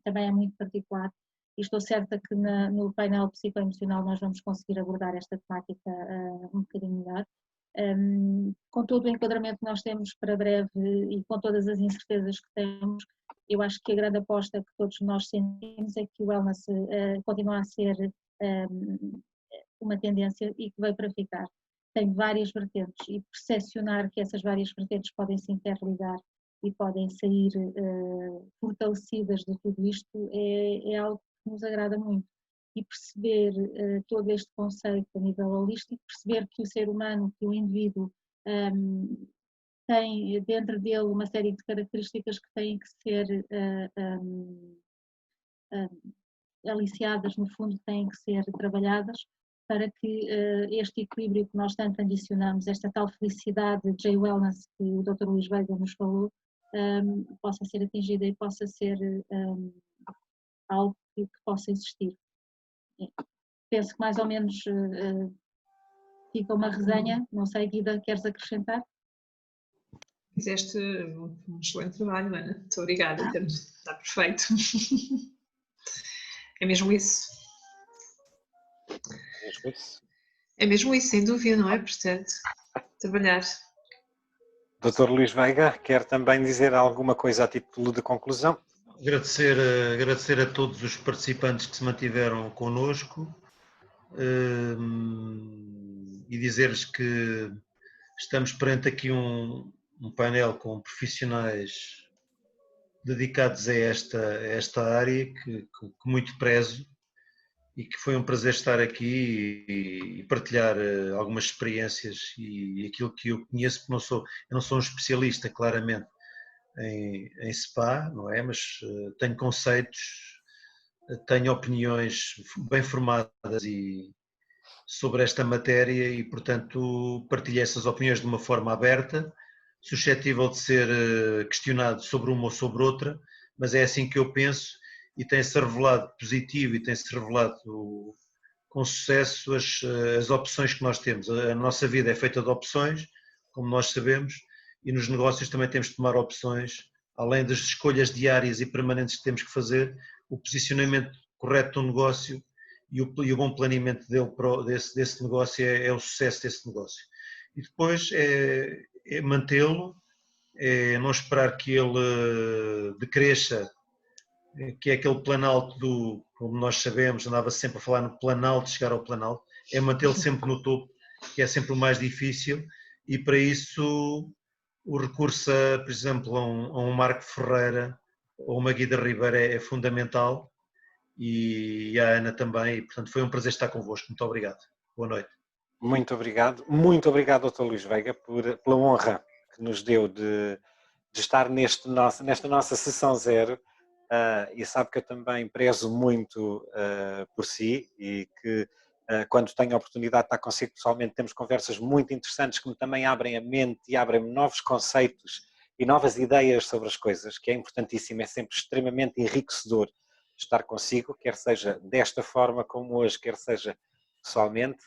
também é muito particular e estou certa que no painel psicoemocional nós vamos conseguir abordar esta temática um bocadinho melhor. Com todo o enquadramento que nós temos para breve e com todas as incertezas que temos, eu acho que a grande aposta que todos nós sentimos é que o wellness continua a ser uma tendência e que veio para ficar. Tem várias vertentes e percepcionar que essas várias vertentes podem se interligar e podem sair fortalecidas de tudo isto é algo que nos agrada muito. E perceber todo este conceito a nível holístico, perceber que o ser humano, que o indivíduo tem dentro dele uma série de características que têm que ser aliciadas, no fundo têm que ser trabalhadas para que este equilíbrio que nós tanto ambicionamos, esta tal felicidade de J-Wellness que o Dr. Luís Veiga nos falou, possa ser atingida e possa ser algo que possa existir. Penso que mais ou menos fica uma resenha, não sei, Guida, queres acrescentar? Fizeste um excelente trabalho, Ana. Muito obrigada. Está perfeito. É mesmo isso. É mesmo isso, sem dúvida, não é? Portanto, trabalhar. Dr. Luís Veiga, quer também dizer alguma coisa a título de conclusão? Agradecer a todos os participantes que se mantiveram connosco e dizer-lhes que estamos perante aqui um painel com profissionais dedicados a esta área que muito prezo e que foi um prazer estar aqui e partilhar algumas experiências e aquilo que eu conheço, porque eu não sou um especialista, claramente, em SPA, não é? Mas tenho conceitos, tenho opiniões bem formadas sobre esta matéria e, portanto, partilho essas opiniões de uma forma aberta, suscetível de ser questionado sobre uma ou sobre outra, mas é assim que eu penso e tem-se revelado positivo e tem-se revelado com sucesso as opções que nós temos. A nossa vida é feita de opções, como nós sabemos, e nos negócios também temos de tomar opções, além das escolhas diárias e permanentes que temos que fazer, o posicionamento correto do negócio e o bom planeamento desse negócio é o sucesso desse negócio. E depois é mantê-lo, é não esperar que ele decresça, que é aquele planalto como nós sabemos, andava sempre a falar no planalto, chegar ao planalto, é mantê-lo sempre no topo, que é sempre o mais difícil, e para isso o recurso, por exemplo, a um Marco Ferreira ou uma Guida Ribeira é fundamental, e a Ana também, e portanto foi um prazer estar convosco. Muito obrigado. Boa noite. Muito obrigado, Dr. Luís Veiga, pela honra que nos deu de estar nesta nossa sessão zero, e sabe que eu também prezo muito por si e que quando tenho a oportunidade de estar consigo pessoalmente temos conversas muito interessantes que me também abrem a mente e abrem novos conceitos e novas ideias sobre as coisas, que é importantíssimo, é sempre extremamente enriquecedor estar consigo, quer seja desta forma como hoje, quer seja pessoalmente.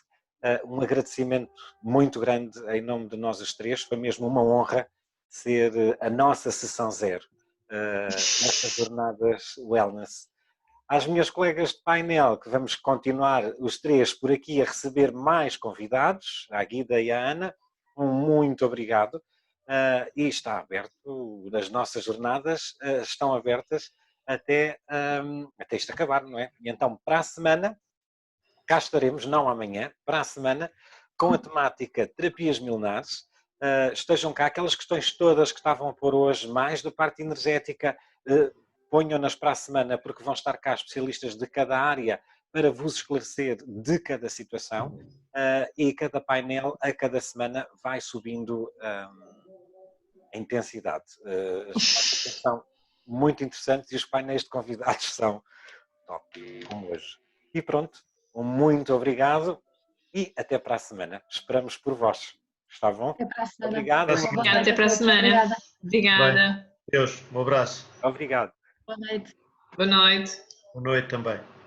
Um agradecimento muito grande em nome de nós os três, foi mesmo uma honra ser a nossa sessão zero nestas jornadas wellness. Às minhas colegas de painel, que vamos continuar os três por aqui a receber mais convidados, à Guida e à Ana, muito obrigado. E está aberto, as nossas jornadas estão abertas até isto acabar, não é? E então, para a semana, cá estaremos, não amanhã, para a semana, com a temática Terapias Milenares. Estejam cá, aquelas questões todas que estavam a pôr hoje, mais da parte energética, ponham-nas para a semana, porque vão estar cá especialistas de cada área para vos esclarecer de cada situação, e cada painel, a cada semana, vai subindo a intensidade. As são muito interessantes e os painéis de convidados são top, como hoje. E pronto, muito obrigado e até para a semana. Esperamos por vós. Está bom? Até para a semana. Obrigado. Obrigada, até para a semana. Obrigada. Deus, um abraço. Obrigado. Boa noite. Boa noite. Boa noite também.